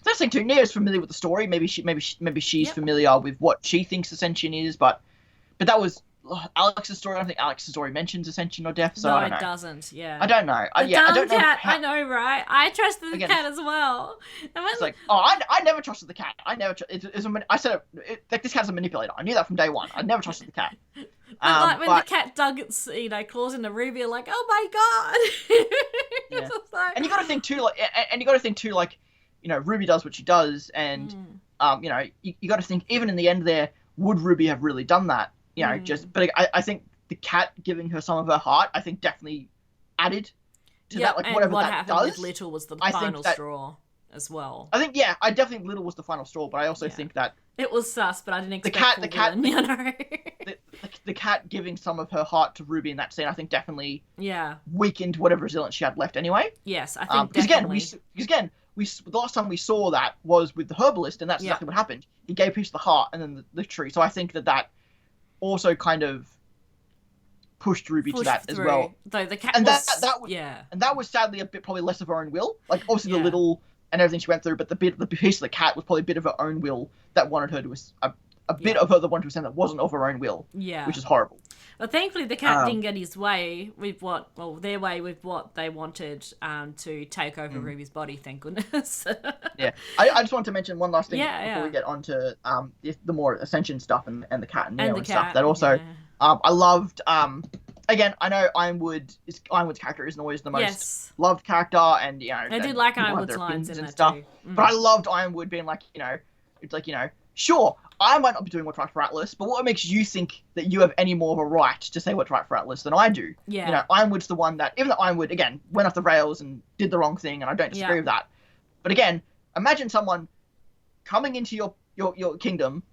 the thing too. Neo's familiar with the story. Maybe she's familiar with what she thinks Ascension is, but that was Alex's story. I don't think Alex's story mentions Ascension or death, so I don't know. It doesn't. Yeah. I don't know. I don't know. I know, right? I trusted the cat as well. It's like, I never trusted the cat. I never. I said like this cat's a manipulator. I knew that from day one. I never trusted the cat. But when the cat dug its claws into Ruby, like, oh my god. Like, and you got to think too, like, Ruby does what she does, and you got to think even in the end there, would Ruby have really done that? But I think the cat giving her some of her heart, I think definitely added to that. Like and whatever what that happened does, with Little was the final straw as well. I think I definitely think Little was the final straw, but I also think that it was sus, but I didn't expect the cat. The cat giving some of her heart to Ruby in that scene, I think definitely weakened whatever resilience she had left anyway. Yes, I think definitely. Because again, the last time we saw that was with the herbalist, and that's exactly what happened. He gave a piece of the heart and then the tree. So I think that also kind of pushed Ruby to that as well. Though the cat and that was sadly a bit probably less of her own will. Like obviously the Little and everything she went through, but the piece of the cat was probably a bit of her own will that wanted her to a bit of her that wanted to ascend that wasn't of her own will. Yeah. Which is horrible. But thankfully the cat didn't get his way with their way with what they wanted to take over Ruby's body, thank goodness. I just want to mention one last thing before we get on to the more Ascension stuff and the cat and Neo and stuff. That also I loved again, I know Ironwood's character isn't always the most loved character, and I did like Ironwood's lines in and that stuff. too. But I loved Ironwood being like, it's like, sure, I might not be doing what's right for Atlas, but what makes you think that you have any more of a right to say what's right for Atlas than I do? Yeah. Ironwood's the one that, even though Ironwood, again, went off the rails and did the wrong thing, and I don't disagree with that. But again, imagine someone coming into your kingdom,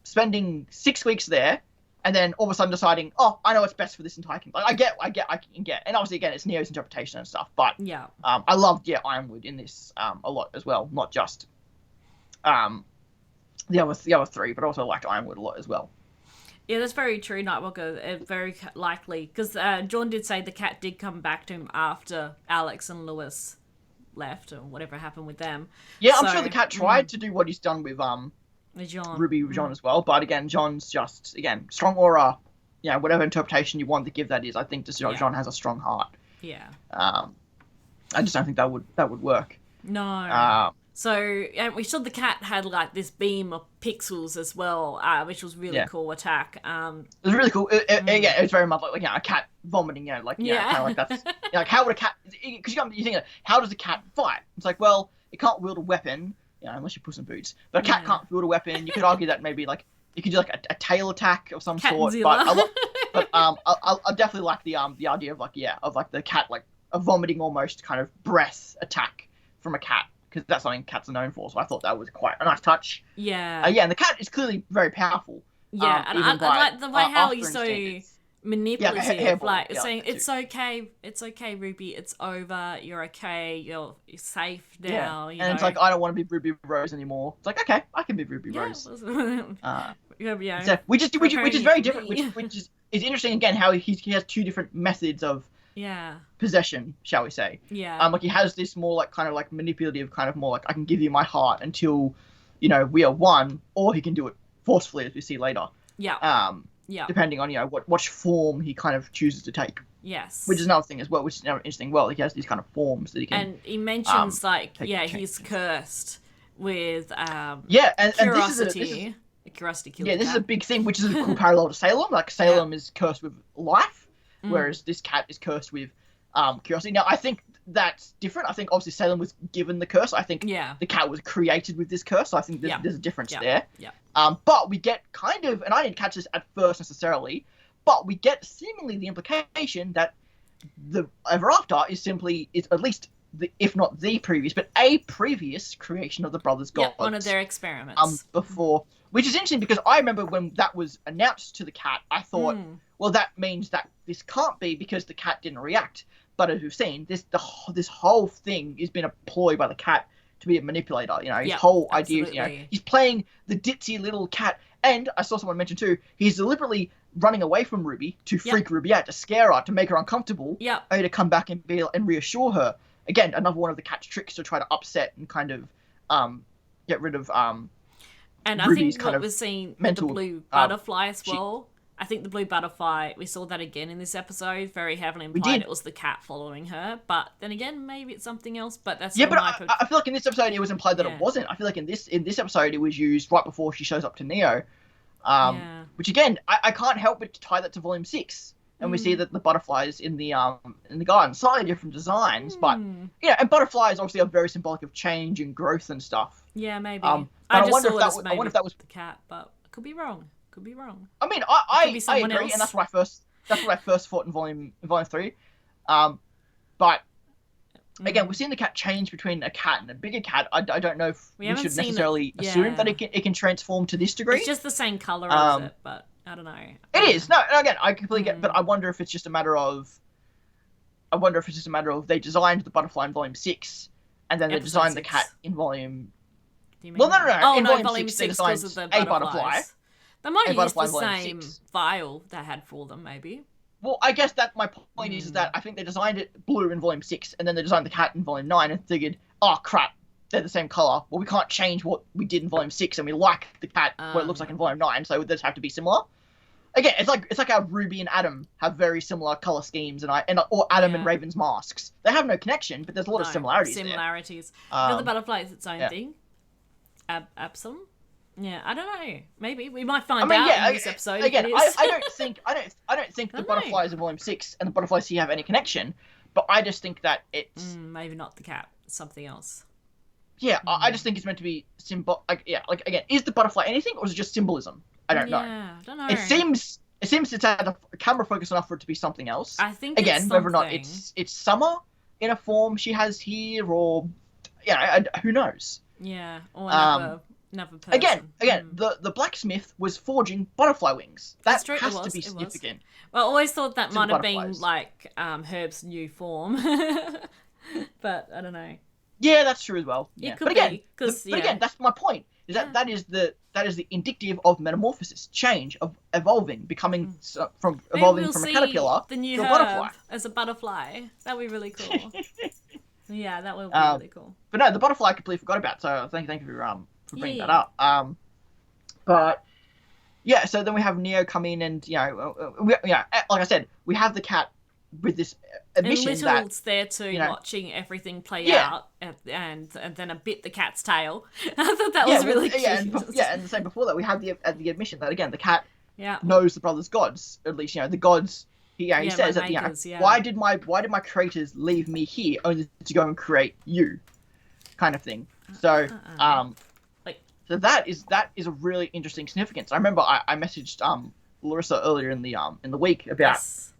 spending 6 weeks there, and then all of a sudden deciding, oh, I know what's best for this entire kingdom. Like, I can get. And obviously, again, it's Neo's interpretation and stuff, but I loved, Ironwood in this a lot as well, not just the other three, but also liked Ironwood a lot as well. Yeah, that's very true, Nightwalker. Very likely, because John did say the cat did come back to him after Alex and Lewis left, or whatever happened with them. Yeah, I'm sure the cat tried to do what he's done with John. Ruby with John as well, but again, John's just strong aura. Whatever interpretation you want to give that is, I think John has a strong heart. Yeah. I just don't think that would work. No. So, and we saw the cat had like this beam of pixels as well, which was really cool attack. It was really cool. It was very much like a cat vomiting, kind of like that's like how would a cat? Because you think, how does a cat fight? It's like, well, it can't wield a weapon, unless you Puss in Boots. But a cat can't wield a weapon. You could argue that maybe like you could do like a tail attack of some sort. But I definitely like the idea of the cat like a vomiting almost kind of breath attack from a cat. Because that's something cats are known for, so I thought that was quite a nice touch. Yeah. And the cat is clearly very powerful. Yeah, and I like the way how he's so manipulative, saying it's okay, Ruby, it's over, you're okay, you're safe now. And it's like, I don't want to be Ruby Rose anymore. It's like, okay, I can be Ruby Rose. So, which is very different. Which is interesting again how he has two different methods of possession, shall we say. Like he has this more like kind of like manipulative, kind of more like I can give you my heart until we are one, or he can do it forcefully, as we see later. Yeah. Depending on what form he kind of chooses to take. Yes. Which is another thing as well, which is another interesting. Well, he has these kind of forms that he can. And he mentions he's cursed with curiosity. Curiosity killed. Yeah, this is a big thing, which is a cool parallel to Salem. Like Salem is cursed with life, whereas this cat is cursed with curiosity. Now, I think that's different. I think obviously Salem was given the curse. I think the cat was created with this curse. So I think there's a difference there. Yeah. But we get kind of, and I didn't catch this at first necessarily, but we get seemingly the implication that the Ever After is at least if not the previous, but a previous creation of the brothers' gods. One of their experiments. Before, which is interesting because I remember when that was announced to the cat, I thought, well, that means that this can't be because the cat didn't react. But as we've seen, this whole thing has been a ploy by the cat to be a manipulator. His whole idea is, he's playing the ditzy little cat. And I saw someone mention too, he's deliberately running away from Ruby to freak Ruby out, to scare her, to make her uncomfortable, only to come back and reassure her. Again, another one of the cat's tricks to try to upset and kind of get rid of and Ruby's I think what we're seeing with the blue butterfly as well. I think the blue butterfly, we saw that again in this episode, very heavily implied it was the cat following her. But then again, maybe it's something else. But that's but I feel like in this episode it was implied that it wasn't. I feel like in this episode it was used right before she shows up to Neo. Which again, I can't help but to tie that to Volume 6. And we see that the butterflies in the garden, slightly different designs, but and butterflies obviously are very symbolic of change and growth and stuff. Yeah, maybe. I wonder if that was the cat, but I could be wrong. I mean, I agree, and that's what I first thought in volume 3. But again, we're seeing the cat change between a cat and a bigger cat. I don't know if we should necessarily assume that it can transform to this degree. It's just the same color as it, but I don't know. It is. No, again, I completely get, but I wonder if it's just a matter of they designed the butterfly in Volume 6, and then they designed the cat in Volume. Well, no. Oh, in no, Volume 6 they designed a butterfly. They might use the same vial they had for them, maybe. Well, I guess that my point is that I think they designed it blue in Volume 6, and then they designed the cat in Volume 9, and figured, oh crap, they're the same color. Well, we can't change what we did in Volume 6, and we like the cat what it looks like in Volume 9, so they just have to be similar. Again, it's like how Ruby and Adam have very similar color schemes, or Adam and Raven's masks. They have no connection, but there's a lot of similarities. The butterfly is its own thing. Absalom. Yeah, I don't know. Maybe we might find out in this episode. Again, I don't think the butterflies in Volume 6 and the butterflies here have any connection, but I just think that it's maybe not the cat, something else. Yeah, I just think it's meant to be symbol. Again, is the butterfly anything, or is it just symbolism? I don't know. Yeah, I don't know. It seems to have the camera focus enough for it to be something else. I think again, whether or not it's Summer in a form she has here, or who knows? Yeah, or another person. Again, the blacksmith was forging butterfly wings. That has to be significant. Well, I always thought that might have been like Herb's new form, but I don't know. Yeah, that's true as well. It could be, but again, that's my point. Is that is the indicative of metamorphosis, change, of evolving, becoming from a caterpillar the new to a Herb butterfly. As a butterfly. That'd be really cool. Yeah, that would be really cool. But no, the butterfly I completely forgot about. So thank you for bringing that up. But yeah, so then we have Neo come in, and like I said, we have the cat with this admission and Little's there too, watching everything play out, and then a bit the cat's tail. I thought that was really cute. And the same before that, we have the admission that again the cat knows the brothers' gods. At least the gods. He says that why did my creators leave me here only to go and create you, kind of thing. So so that is a really interesting significance. I remember I messaged Larissa earlier in the week about. Yes.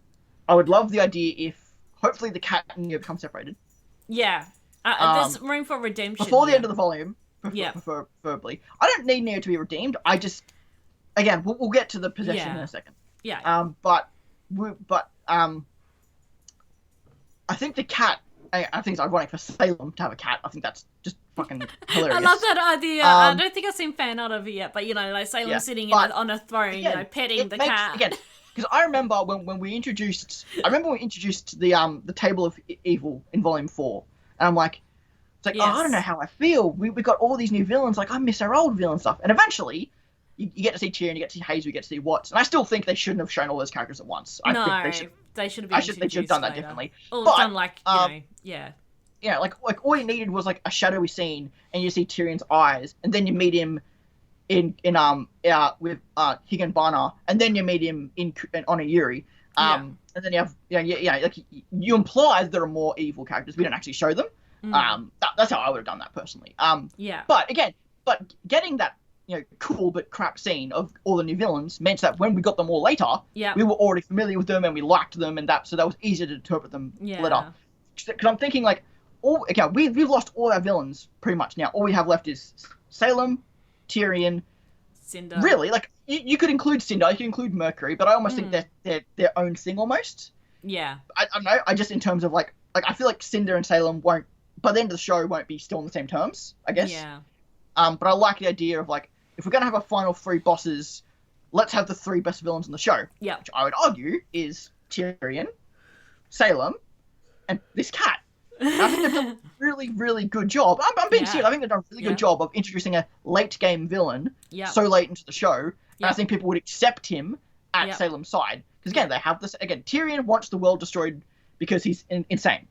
I would love the idea if, hopefully, the cat and Neo become separated. Yeah. There's room for redemption. Before the end of the volume, preferably. I don't need Neo to be redeemed. I just... Again, we'll get to the possession in a second. Yeah. But I think the cat... I think it's ironic for Salem to have a cat. I think that's just fucking hilarious. I love that idea. I don't think I've seen fan art of it yet, but, like Salem sitting on a throne, petting the cat. Again, because I remember when we introduced the table of evil in Volume 4, and I'm like, I don't know how I feel. We got all these new villains. Like, I miss our old villain stuff. And eventually, you get to see Tyrion, you get to see Hazel, you get to see Watts, and I still think they shouldn't have shown all those characters at once. I think they should have been they should have done that later. differently. Or but, done like, yeah. Yeah, like all you needed was like a shadowy scene, and you see Tyrion's eyes, and then you meet him with Higan and then you meet him on a Yuri. And then you have like you imply there are more evil characters. We don't actually show them. That's how I would have done that personally. But getting that cool but crap scene of all the new villains meant that when we got them all later, we were already familiar with them and we liked them, and so that was easier to interpret them later. Because I'm thinking like, we've lost all our villains pretty much now. All we have left is Salem, Tyrion, Cinder. Really, like you could include Cinder, you could include Mercury, but I almost think they're their own thing almost. Yeah. I don't know. I just in terms of like I feel like Cinder and Salem won't by the end of the show won't be still on the same terms, I guess. Yeah. But I like the idea of like if we're gonna have a final 3 bosses, let's have the 3 best villains in the show. Yeah. Which I would argue is Tyrion, Salem, and this cat. And I think they've done a really, really good job. I'm being serious. I think they've done a really good job of introducing a late game villain so late into the show. And I think people would accept him at Salem's side. Because again, they have this. Again, Tyrion wants the world destroyed because he's insane.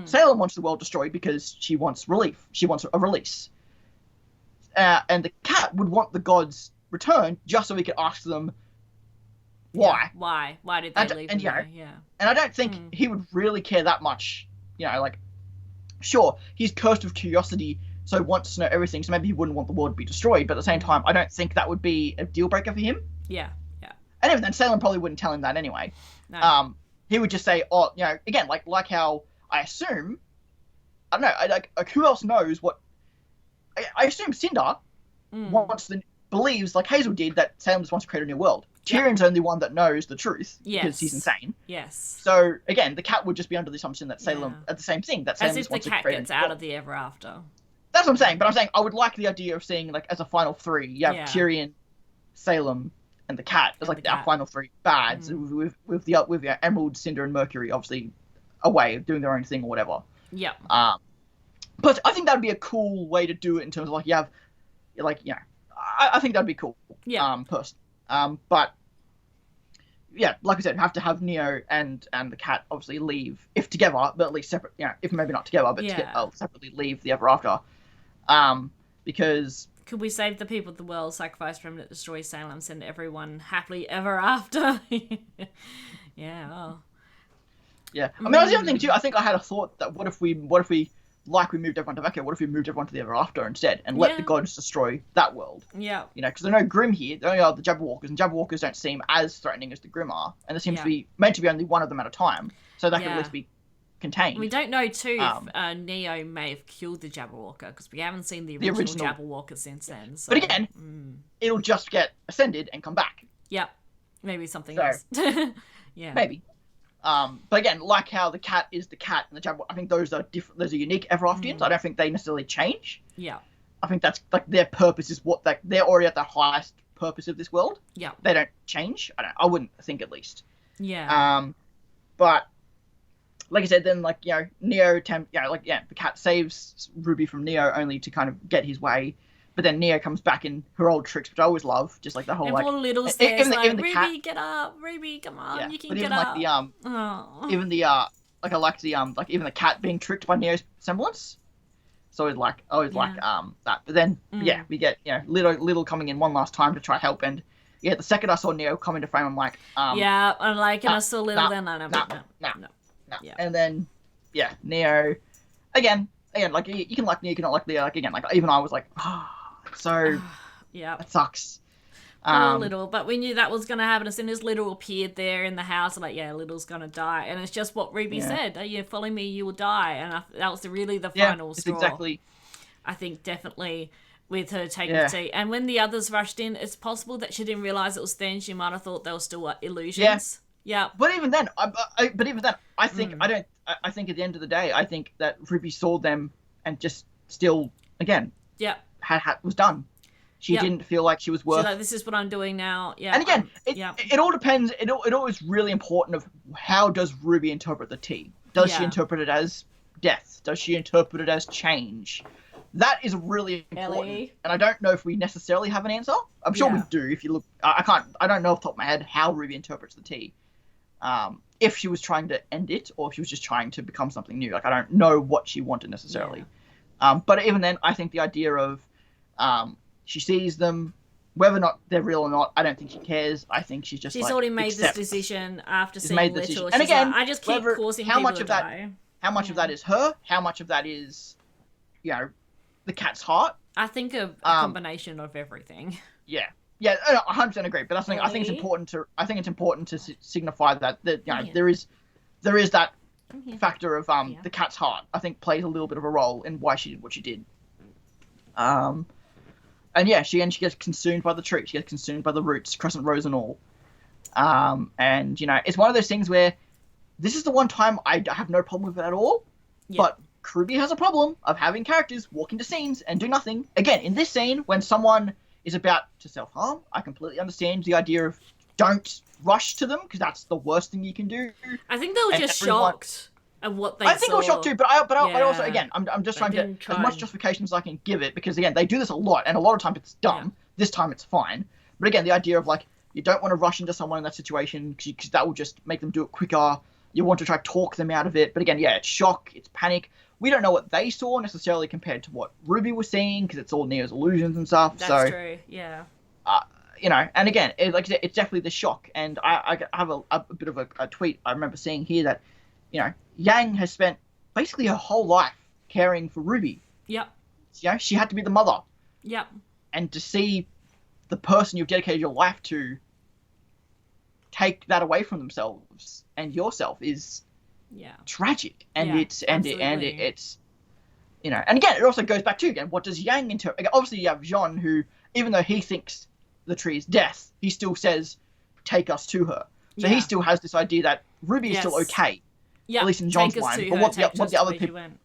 Salem wants the world destroyed because she wants relief. She wants a release. And the cat would want the gods returned just so he could ask them why. Why did they leave him there? Yeah. And I don't think he would really care that much. Like, sure, he's cursed with curiosity, so he wants to know everything, so maybe he wouldn't want the world to be destroyed, but at the same time, I don't think that would be a deal breaker for him. Yeah. And even then, Salem probably wouldn't tell him that anyway. No. He would just say, again, like how I assume, I don't know, like who else knows what, I assume Cinder believes, like Hazel did, that Salem just wants to create a new world. Tyrion's the only one that knows the truth because he's insane. Yes. So again, the cat would just be under the assumption that Salem the same thing. That Salem as if the cat gets out of the ever after. That's what I'm saying. But I'm saying I would like the idea of seeing like as a final 3, you have Tyrion, Salem, and the cat as like our final 3 bads with the Emerald, Cinder, and Mercury obviously away doing their own thing or whatever. Yeah. But I think that would be a cool way to do it in terms of like you have, I think that'd be cool. Yeah. Personally. But yeah, like I said, have to have Neo and the cat obviously leave, if together, but at least separate. If maybe not together, but separately leave the ever after. Because could we save the people of the world, sacrifice Remnant, destroy Salem, send everyone happily ever after? Yeah. Oh. Yeah. I mean, that's the other thing too. I think I had a thought that what if we like we moved everyone to Vecchio, what if we moved everyone to the ever after instead and let the gods destroy that world? Yeah. Because there are no Grimm here, there only are the Jabberwockers, and Jabberwockers don't seem as threatening as the Grimm are, and there seems to be meant to be only one of them at a time, so that could at least be contained. We don't know too if Neo may have killed the Jabberwocker, because we haven't seen the original Jabberwocker since then. So. But again, it'll just get ascended and come back. Yep. Maybe something else. Yeah. Maybe. But again, like how the cat is the cat and the Jabberwocker, I think those are different. Those are unique ever afterians. I don't think they necessarily change. Yeah. I think that's like their purpose is what they're already at the highest purpose of this world. Yeah. They don't change. I wouldn't think at least. Yeah. But like I said, then like Neo, the cat saves Ruby from Neo only to kind of get his way. But then Neo comes back in her old tricks, which I always love, just like the whole and like. Poor little stairs, even the Ruby, cat, get up, Ruby, come on, you can but get even up. Like even the like I like the like even the cat being tricked by Neo's semblance. So I always like that. But then we get little coming in one last time to try help, and the second I saw Neo come into frame, I'm like I'm like, and I saw little then I know no. Yeah. And then Neo again like you can like Neo, you cannot like Leo, like again like even I was like so that sucks. Little, but we knew that was going to happen as soon as Little appeared there in the house. I'm like, Little's going to die, and it's just what Ruby said. You follow me, you will die, and that was really the final straw. Exactly. I think definitely with her taking the tea, and when the others rushed in, it's possible that she didn't realize it was then. She might have thought they were still illusions. Yeah. But even then, I think I think at the end of the day, I think that Ruby saw them and just still again. Yeah. Was done. She didn't feel like she was worth. So like, this is what I'm doing now. Yeah. And again, it all depends. It all is really important of how does Ruby interpret the tea. Does she interpret it as death? Does she interpret it as change? that is really important. Ellie. And I don't know if we necessarily have an answer. I'm sure we do. If you look, I don't know off the top of my head how RWBY interprets the T. If she was trying to end it, or if she was just trying to become something new. Like, I don't know what she wanted necessarily. Yeah. But even then, I think the idea of she sees them, whether or not they're real or not, I don't think she cares. I think she's just already made this decision after seeing Little. And again, like, I just keep causing people to die. How much of that is her? How much of that is, the cat's heart? I think a combination of everything. Yeah. Yeah, 100% agree. But I think it's important to. I think it's important to signify that there is that factor of the cat's heart. I think plays a little bit of a role in why she did what she did. And yeah, she gets consumed by the tree. She gets consumed by the roots, crescent rose and all. And it's one of those things where this is the one time I have no problem with it at all. Yeah. But RWBY has a problem of having characters walk into scenes and do nothing. Again, in this scene, when someone is about to self-harm, I completely understand the idea of don't rush to them, because that's the worst thing you can do. I think they were just shocked at what they saw. I think I was shocked too, but I also, again, I'm just trying to get as much justification as I can give it, because again, they do this a lot, and a lot of times it's dumb. Yeah. This time it's fine. But again, the idea of like, you don't want to rush into someone in that situation, because that will just make them do it quicker. You want to try to talk them out of it. But again, yeah, it's shock, it's panic. We don't know what they saw necessarily compared to what RWBY was seeing, because it's all Neo's illusions and stuff. That's true, yeah. And again, like I said, it's definitely the shock. And I have a bit of a tweet I remember seeing here that, Yang has spent basically her whole life caring for RWBY. Yep. She had to be the mother. Yep. And to see the person you've dedicated your life to take that away from themselves and yourself is tragic. And it's and it's and again, it also goes back to, again, what does Yang interpret? Obviously you have Jean, who, even though he thinks the tree is death, he still says, take us to her. So he still has this idea that RWBY is still okay. Yeah, at least in John's mind. But what the other people, and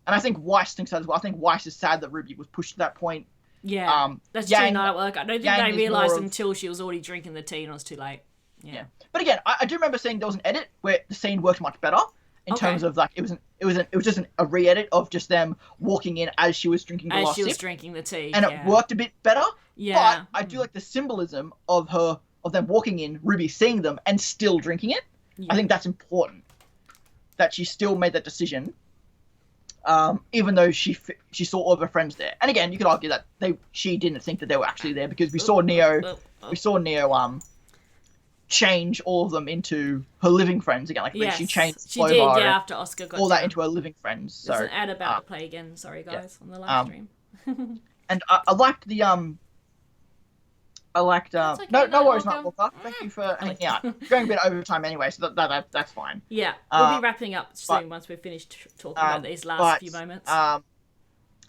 I think Weiss thinks that as well. I think Weiss is sad that RWBY was pushed to that point. Yeah, that's Yang, true. Not at work. I don't think they realised until she was already drinking the tea and it was too late. Yeah. But again, I do remember seeing there was an edit where the scene worked much better in terms of, like, it was just a re-edit of just them walking in as she was drinking the last sip. As she was drinking the tea, and it worked a bit better. Yeah. But I do like the symbolism of them walking in, RWBY seeing them and still drinking it. Yeah. I think that's important. That she still made that decision, even though she saw all of her friends there. And again, you could argue that she didn't think that they were actually there, because we saw Neo change all of them into her living friends again. Like, she changed Slovar, after Oscar got all that into her living friends. So there's an ad about to play again. Sorry guys, on the live stream. And I liked the okay, no worries, not Walker. Thank you for hanging out. Going a bit over time anyway, so that's fine. Yeah, we'll be wrapping up soon once we've finished talking about these last few moments. I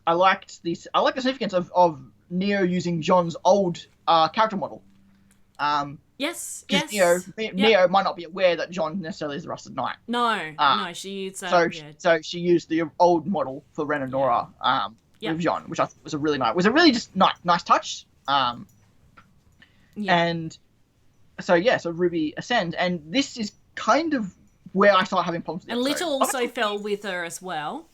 like the significance of Neo using John's old character model. Yes. Neo might not be aware that John necessarily is the Rusted Knight. No, she used so she used the old model for Ren and Nora with John, which I thought was a really just nice touch. And so RWBY ascends, and this is kind of where I start having problems with the episode. Little also fell with her as well.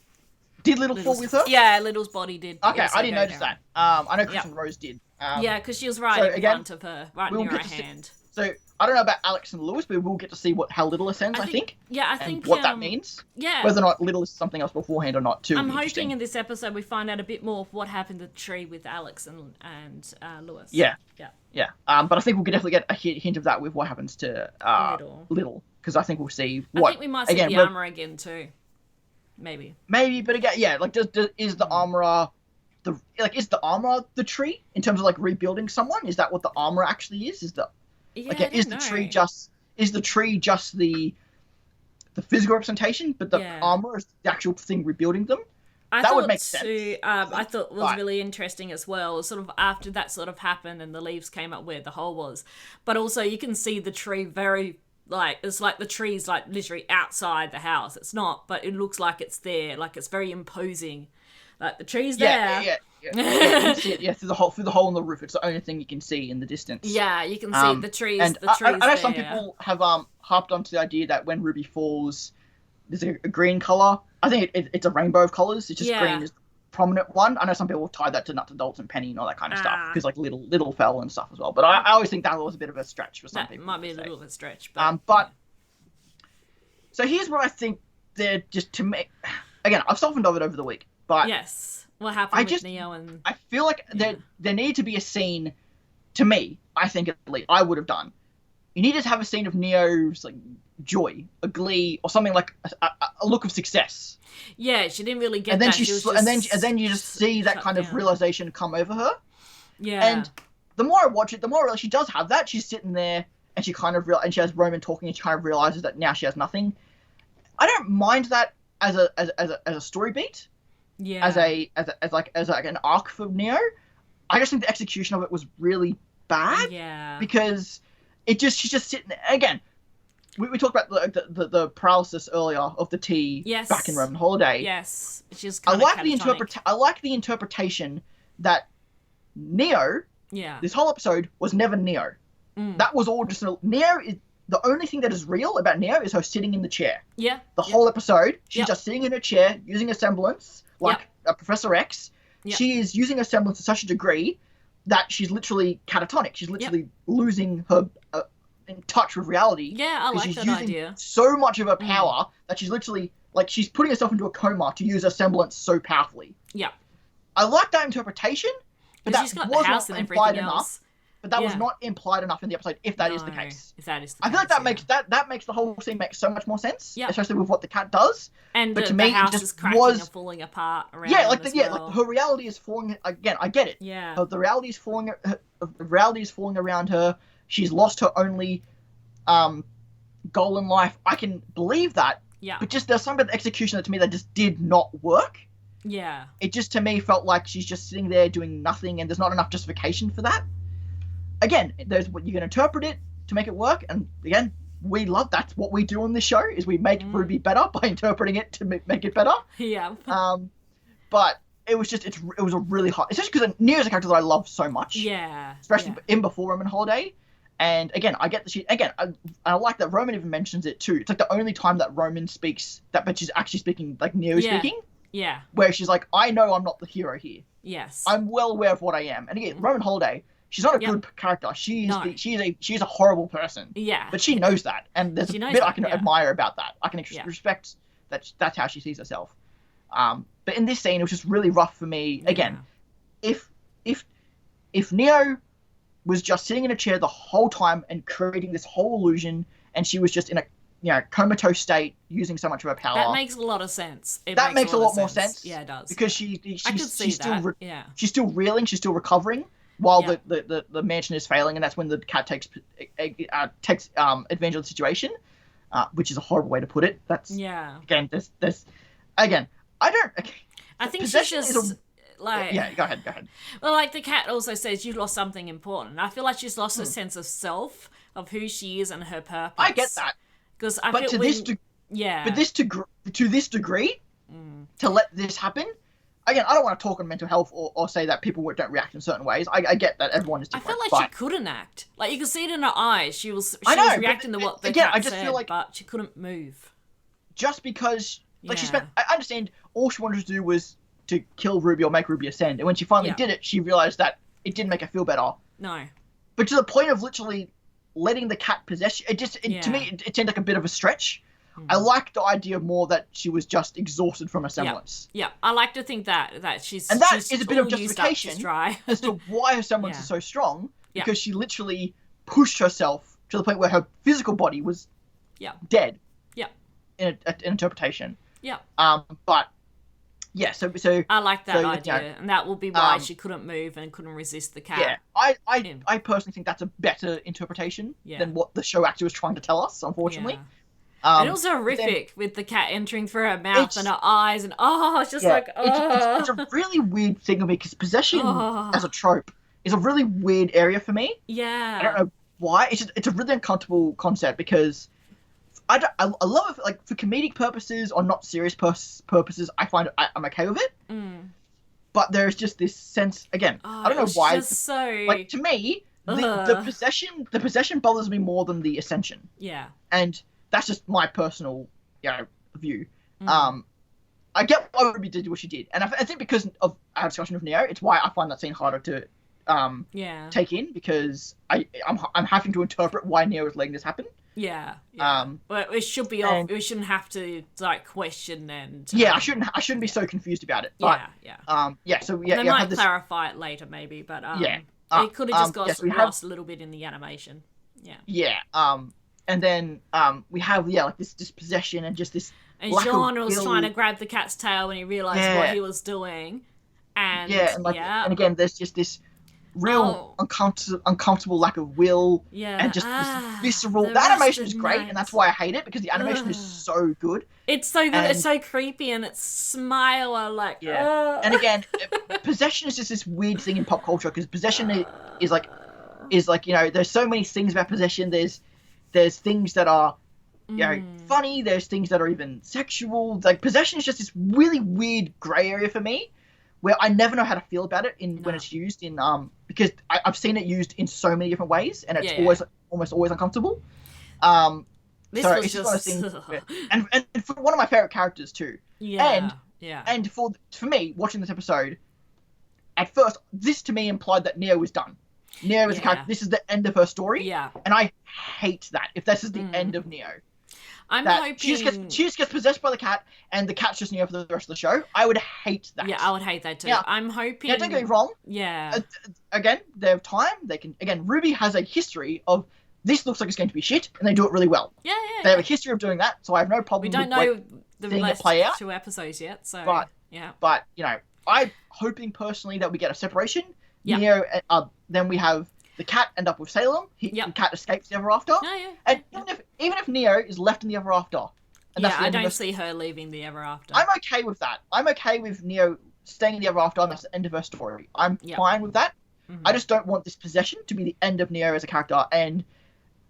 Did Little fall with her? Yeah, Little's body did. Okay, I didn't notice that. I know Chris and Rose did. Because she was right in front of her, right near her hand. So I don't know about Alex and Lewis, but we'll get to see how Little ascends, I think. Yeah, I think what that means. Yeah. Whether or not Little is something else beforehand or not, too. I'm hoping in this episode we find out a bit more of what happened to the tree with Alex and Lewis. Yeah. But I think we'll definitely get a hint of that with what happens to Little, because I think we'll see what. I think we might see the armor again too. Maybe, but again, like, is the armorer is the armorer the tree in terms of, like, rebuilding someone? Is that what the armorer actually is? Is the tree just the physical representation, but the armor is the actual thing rebuilding them? That would make sense. I thought was really interesting as well, sort of after that sort of happened and the leaves came up where the hole was. But also you can see the tree very, like, it's like the tree's like literally outside the house. It's not, but it looks like it's there. Like, it's very imposing. Like, the tree's there. Yeah. You can see it, through the hole in the roof. It's the only thing you can see in the distance. Yeah, you can see the trees. And I know some people have harped onto the idea that when RWBY falls, there's a green color. I think it's a rainbow of colors. It's just green is prominent one. I know some people have tied that to Nuts and Bolts and Penny and all that kind of stuff because like Little Fell and stuff as well. But I always think that was a bit of a stretch for some people. That might be a little bit stretch, but so here's what I think they're just to make. Again, I've softened of it over the week, but yes, what happened with Neo and I feel like there needed to be a scene. To me, I think at least I would have done. You needed to have a scene of Neo's like joy, a glee, or something like a look of success. Yeah, she didn't really get and then that. And then you just see that kind of realization come over her. Yeah. And the more I watch it, the more she does have that. She's sitting there and she kind of and she has Roman talking and she kind of realizes that now she has nothing. I don't mind that as a story beat. Yeah. As an arc for Neo. I just think the execution of it was really bad. Yeah. Because she's just sitting there. Again, we talked about the paralysis earlier of the T back in Roman Holiday. Yes. She's I like the interpretation that Neo, this whole episode, was never Neo. That was all just Neo is the only thing that is real about Neo is her sitting in the chair. Yeah. The whole episode, she's just sitting in her chair, using a semblance, like Professor X. Yep. She is using a semblance to such a degree that she's literally catatonic. She's literally losing her in touch with reality. Yeah, I like that idea. So much of her power that she's literally like she's putting herself into a coma to use her semblance so powerfully. Yeah. I like that interpretation, but that wasn't implied enough. But that was not implied enough in the episode. If that is the case, I feel like that makes the whole scene make so much more sense. Yeah. Especially with what the cat does. And but to to me, me, the house it just is cracking and falling apart around. Yeah, like her reality is falling. Again, I get it. Yeah. The reality is falling. The reality is falling around her. She's lost her only goal in life. I can believe that. Yeah. But just there's something about the execution that to me that just did not work. Yeah. It just to me felt like she's just sitting there doing nothing, and there's not enough justification for that. Again, there's what you can interpret it to make it work, and again, we love that's what we do on this show is we make RWBY better by interpreting it to make it better. Yeah. But it was just it was a really hard, especially because Neo's a character that I love so much. Yeah. Especially in before Roman Holiday, and again, I get that I like that Roman even mentions it too. It's like the only time that Roman speaks but she's actually speaking like Neo speaking. Yeah. Where she's like, I know I'm not the hero here. Yes. I'm well aware of what I am, and again, Roman Holiday. She's not a good character. She's a horrible person. Yeah. But she knows that, and there's a bit I can admire about that. I can respect that. That's how she sees herself. But in this scene, it was just really rough for me. Again, if Neo was just sitting in a chair the whole time and creating this whole illusion, and she was just in a comatose state, using so much of her power, that makes a lot of sense. That makes a lot more sense. Yeah, it does. Because she's still reeling. She's still recovering. While the mansion is failing, and that's when the cat takes advantage of the situation, which is a horrible way to put it. That's again, I think she's just like go ahead. Well, like the cat also says, you've lost something important. I feel like she's lost a sense of self, of who she is and her purpose. I get that, because to this degree, to let this happen. Again, I don't want to talk on mental health or say that people don't react in certain ways. I get that everyone is different. I feel like she couldn't act. Like, you could see it in her eyes. She was reacting to what the cat said, feel like, but she couldn't move. Just because, she spent... I understand all she wanted to do was to kill RWBY or make RWBY ascend. And when she finally did it, she realized that it didn't make her feel better. No. But to the point of literally letting the cat possess... To me, it seemed like a bit of a stretch. I like the idea more that she was just exhausted from her semblance. Yeah, I like to think that she's... And that is a bit of justification as to why why her semblance is so strong, because she literally pushed herself to the point where her physical body was dead. Yeah. In an interpretation. Yeah. But, yeah, so... I like that idea, and that will be why she couldn't move and couldn't resist the cat. Yeah, I personally think that's a better interpretation than what the show actually was trying to tell us, unfortunately. Yeah. And it was horrific with the cat entering through her mouth and her eyes, and it's just it's a really weird thing of me, because possession as a trope is a really weird area for me. Yeah, I don't know why. It's a really uncomfortable concept, because I love it like for comedic purposes or not serious purposes. I find I'm okay with it. But there's just this sense again. I don't know why. Just so like, to me, the possession bothers me more than the ascension. Yeah, and that's just my personal, view. I I get why Ruby did what she did, and I think because of our discussion of Neo, it's why I find that scene harder to take in, because I'm having to interpret why Neo is letting this happen. Yeah. Well, it should be we shouldn't have to like question and. I shouldn't be so confused about it. But, they might clarify it later, maybe, but it could have just got lost a little bit in the animation. And then we have like this possession and just this. And Jean was trying to grab the cat's tail when he realized what he was doing, and and again, there's just this real uncomfortable lack of will, and just this visceral. The animation is great, and that's why I hate it, because the animation is so good. It's so good. It's so creepy, and it's Smile like. And again, possession is just this weird thing in pop culture, because possession is like there's so many things about possession. There's things that are funny. There's things that are even sexual. Like possession is just this really weird gray area for me, where I never know how to feel about it when it's used in because I've seen it used in so many different ways, and it's almost always uncomfortable. This so was it's just and for one of my favorite characters too. And for me watching this episode, at first this to me implied that Neo was done. Neo is a character. This is the end of her story. And I hate that. If this is the end of Neo. I'm hoping she just gets possessed by the cat, and the cat's just Neo for the rest of the show. I would hate that. Yeah, I would hate that too. I'm hoping. Yeah, don't get me wrong. Yeah. Again, they have time. They can. Again, RWBY has a history of this looks like it's going to be shit, and they do it really well. Yeah. They have a history of doing that, so I have no problem. We don't know the last play out. 2 episodes yet, so But I'm hoping personally that we get a separation. Neo, then we have. The cat end up with Salem. The cat escapes the Ever After. And even if Neo is left in the Ever After. And I don't see her leaving the Ever After. I'm okay with that. I'm okay with Neo staying in the Ever After, and that's the end of her story. I'm fine with that. I just don't want this possession to be the end of Neo as a character, and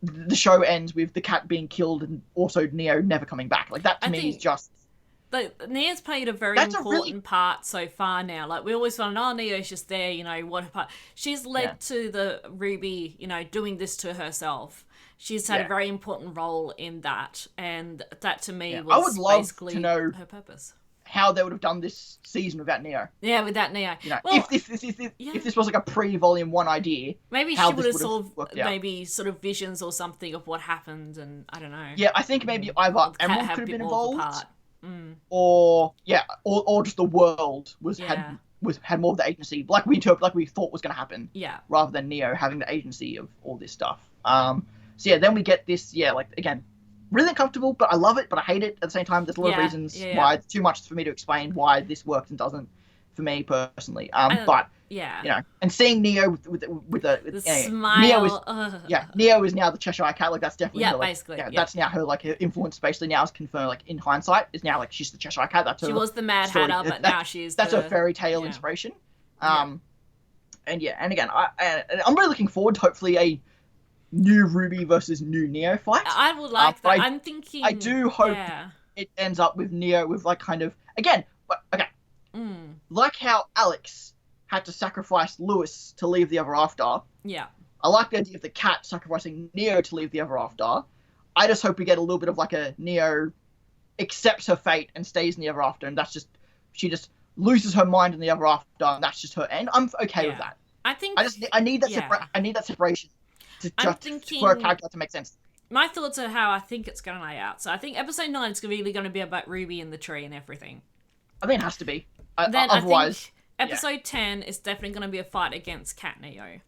the show ends with the cat being killed and also Neo never coming back. Like, that to me is just... Neo's played a very important part so far now. Like, we always found, Neo's just there, what part. She's led to the RWBY, doing this to herself. She's had a very important role in that, and that to me was I would love basically to know her purpose. How they would have done this season without Neo. Yeah, without Neo. If this was like a pre-Volume 1 idea, maybe she would have sort of visions or something of what happened, and I don't know. Yeah, I think maybe either Emerald could have been involved. Or just the world had more of the agency, like we thought was going to happen. Rather than Neo having the agency of all this stuff. Then we get this. Again, really uncomfortable, but I love it, but I hate it at the same time. There's a lot of reasons why it's too much for me to explain why this works and doesn't for me personally. And seeing Neo with the smile. Neo is now the Cheshire Cat. Like, that's definitely her, basically. That's now her, like, her influence basically now is confirmed, like, in hindsight, is now, like, she's the Cheshire Cat. That's her. She was the Mad Hatter, but now she's that's her fairy tale inspiration. And again, I'm really looking forward to hopefully a new RWBY versus new Neo fight. I would like that. I'm thinking. I do hope it ends up with Neo with, like, kind of again. Like how Alex had to sacrifice Lewis to leave the Ever After. Yeah. I like the idea of the cat sacrificing Neo to leave the Ever After. I just hope we get a little bit of like a Neo accepts her fate and stays in the Ever After, and that's just she just loses her mind in the Ever After, and that's just her end. I'm okay with that. I need that separation for a character to make sense. My thoughts are how I think it's going to lay out. So I think episode 9 is really going to be about RWBY and the tree and everything. I think it has to be. Otherwise, I think episode 10 is definitely going to be a fight against Cat Neo.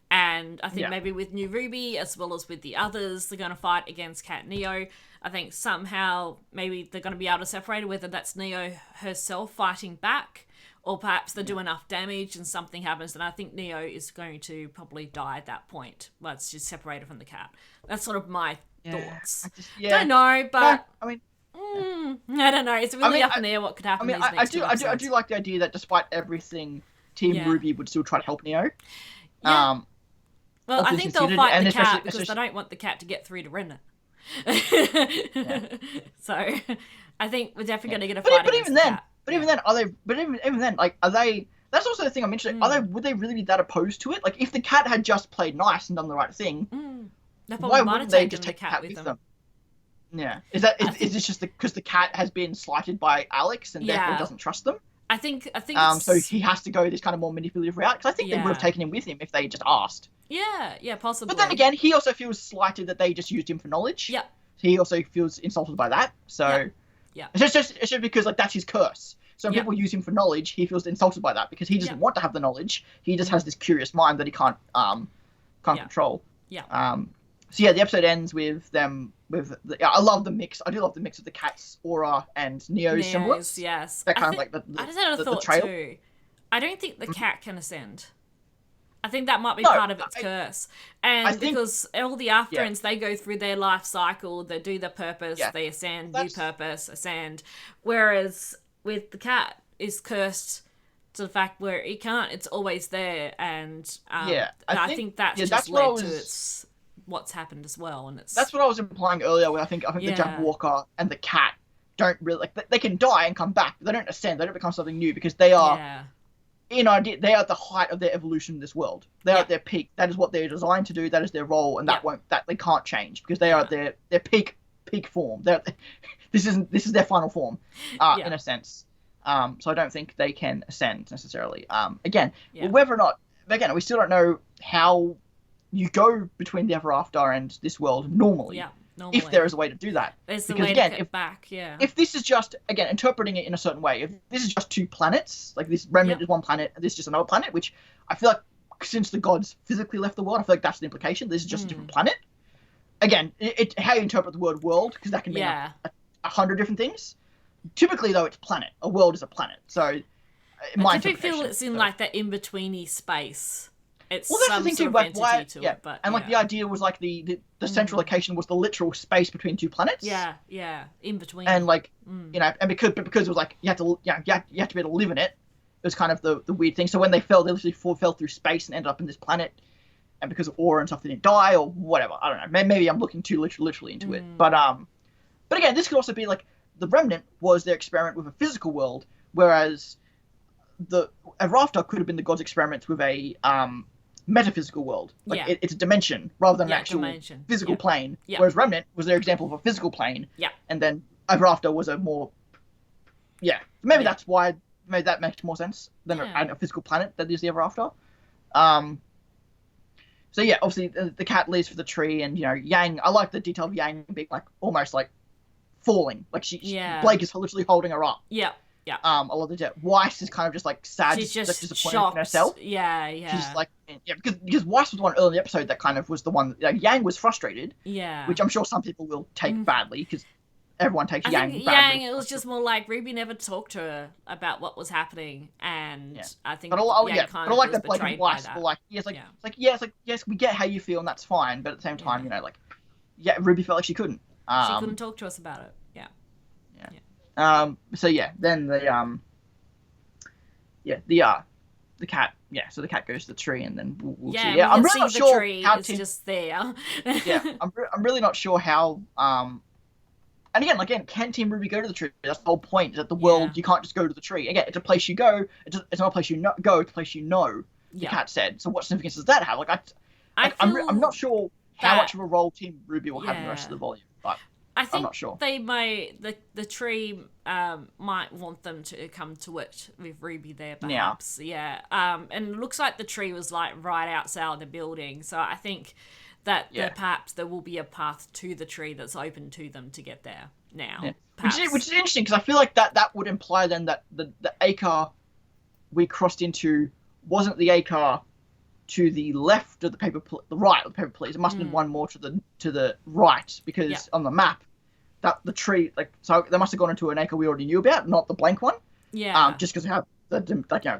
And I think maybe with new RWBY, as well as with the others, they're going to fight against Cat Neo. I think somehow maybe they're going to be able to separate it, whether that's Neo herself fighting back, or perhaps they do enough damage and something happens, and I think Neo is going to probably die at that point once she's separated from the cat. That's sort of my thoughts. Don't know, but... I mean... I don't know. It's really up in the air what could happen. I do like the idea that despite everything, Team RWBY would still try to help Neo. Well, I think they'll fight the cat because they don't want the cat to get through to Remnant. So, I think we're definitely going to get a fight against the cat. But even then, are they? But even then, like, are they? That's also the thing I'm interested in. Are they? Would they really be that opposed to it? Like, if the cat had just played nice and done the right thing, They why might wouldn't have they taken just the take the cat with them? Yeah. Is this just because the cat has been slighted by Alex and therefore doesn't trust them? I think it's... So he has to go this kind of more manipulative route, because I think they would have taken him with him if they just asked. Yeah, possibly. But then again, he also feels slighted that they just used him for knowledge. Yeah. He also feels insulted by that. So yeah. It's just because like that's his curse. So when people use him for knowledge, he feels insulted by that because he doesn't want to have the knowledge. He just has this curious mind that he can't control. Yeah. So yeah, the episode ends with them I love the mix. I do love the mix of the cat's aura and Neo's semblance. Yes. That kind of like I just had a thought trail. too. I don't think the cat can ascend. I think that might be part of its curse. And because all the afterends, they go through their life cycle, they do their purpose, they ascend, new purpose, ascend. Whereas with the cat is cursed to the fact where it can't, it's always there. And I think that's just led to what's happened as well. And that's what I was implying earlier, where I think the Jack Walker and the cat don't really, like, they can die and come back, but they don't ascend, they don't become something new, because they are... they are at the height of their evolution in this world. They're at their peak. That is what they're designed to do. That is their role, and that they can't change, because they are at their peak form. This is their final form, in a sense. So I don't think they can ascend necessarily. Whether or not, again, we still don't know how you go between the Ever After and this world normally. Yeah. Normally. If there is a way to do that. There's the way to get back, If this is just, again, interpreting it in a certain way, if this is just two planets, like this remnant is one planet, and this is just another planet, which I feel like since the gods physically left the world, I feel like that's the implication. This is just a different planet. Again, how you interpret the word world, because that can mean 100 different things. Typically, though, it's planet. A world is a planet. So, I feel it's in like that in-betweeny space. It's that's the thing too, like why, it, but like the idea was like the central location was the literal space between two planets. Yeah, in between. And like and because it was like you had to be able to live in it. It was kind of the weird thing. So when they fell, they literally fell through space and ended up in this planet. And because of aura and stuff, they didn't die or whatever. I don't know. Maybe I'm looking too literally into it. But again, this could also be like the Remnant was their experiment with a physical world, whereas the Ever After could have been the gods' experiments with a metaphysical world. Like it's a dimension rather than an actual physical plane. Whereas Remnant was their example of a physical plane. And then Ever After was a more maybe that's why that makes more sense than a physical planet that is the Ever After. So yeah, obviously the cat leaves for the tree, and Yang, I like the detail of Yang being like almost like falling, like Blake is literally holding her up. I love the jet. Weiss is kind of just like sad, she's just disappointed shocked in herself. She's like, because Weiss was the one early in the episode that kind of was the one. Yang was frustrated. Which I'm sure some people will take badly, because everyone takes Yang badly. It was just more like RWBY never talked to her about what was happening, and I think but Yang kind of like was that Blake and Weiss were like, yes, we get how you feel, and that's fine, but at the same time, RWBY felt like she couldn't. She couldn't talk to us about it. So yeah, then the cat. Yeah, so the cat goes to the tree, and then we'll see. Yeah, I'm really not sure how it's just there. I'm really not sure how. And again, can Team RWBY go to the tree? That's the whole point. Is that the world, you can't just go to the tree. Again, it's a place you go. It's not a place you go. It's a place you know. The cat said. So what significance does that have? I'm not sure how much of a role Team RWBY will have in the rest of the volume, but. I think I'm not sure. They might the tree might want them to come to it with RWBY there, perhaps. And it looks like the tree was like right outside the building, so I think that perhaps there will be a path to the tree that's open to them to get there now. Which is interesting, because I feel like that would imply then that the acre we crossed into wasn't the acre to the left of the right of the paper police. It must have been one more to the right, because on the map, that the tree, so they must have gone into an acre we already knew about, not the blank one. Just because how the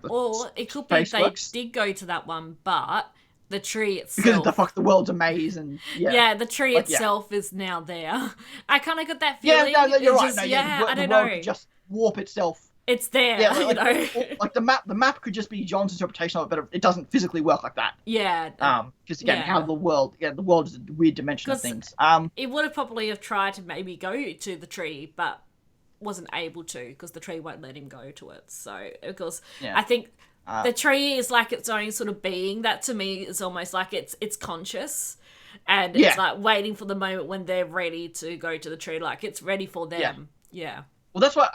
or it could be they did go to that one, but the tree itself, because the world's a maze, and the tree itself is now there. I kind of got that feeling. You're right. I don't know. Could just warp itself. It's there. Like the map could just be John's interpretation of it, but it doesn't physically work like that. Because again, how the world is a weird dimension of things. It would have probably have tried to maybe go to the tree, but wasn't able to, because the tree won't let him go to it. So, because I think the tree is like its own sort of being. That to me is almost like it's conscious. and it's like waiting for the moment when they're ready to go to the tree. Like it's ready for them. Yeah. Well, that's why,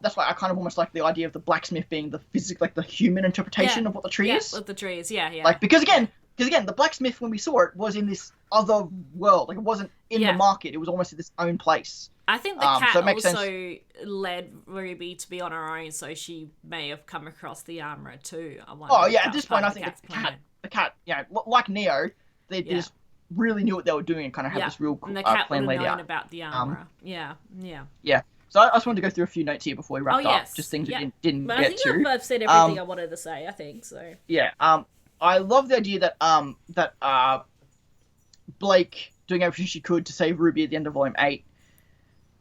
that's why I kind of almost like the idea of the blacksmith being the physical, like the human interpretation of what the tree is. With the trees, yeah. Like because again, the blacksmith when we saw it was in this other world. Like it wasn't in the market. It was almost in its own place. I think the cat also led Ruby to be on her own, so she may have come across the armor too. At this point, I think the cat, like Neo, they just really knew what they were doing and kind of had this real and the cat plan laid out about the armor. Yeah. So I just wanted to go through a few notes here before we wrapped up, just things we didn't but get to. I think I've said everything I wanted to say. I think so. Yeah. I love the idea that Blake doing everything she could to save Ruby at the end of Volume 8,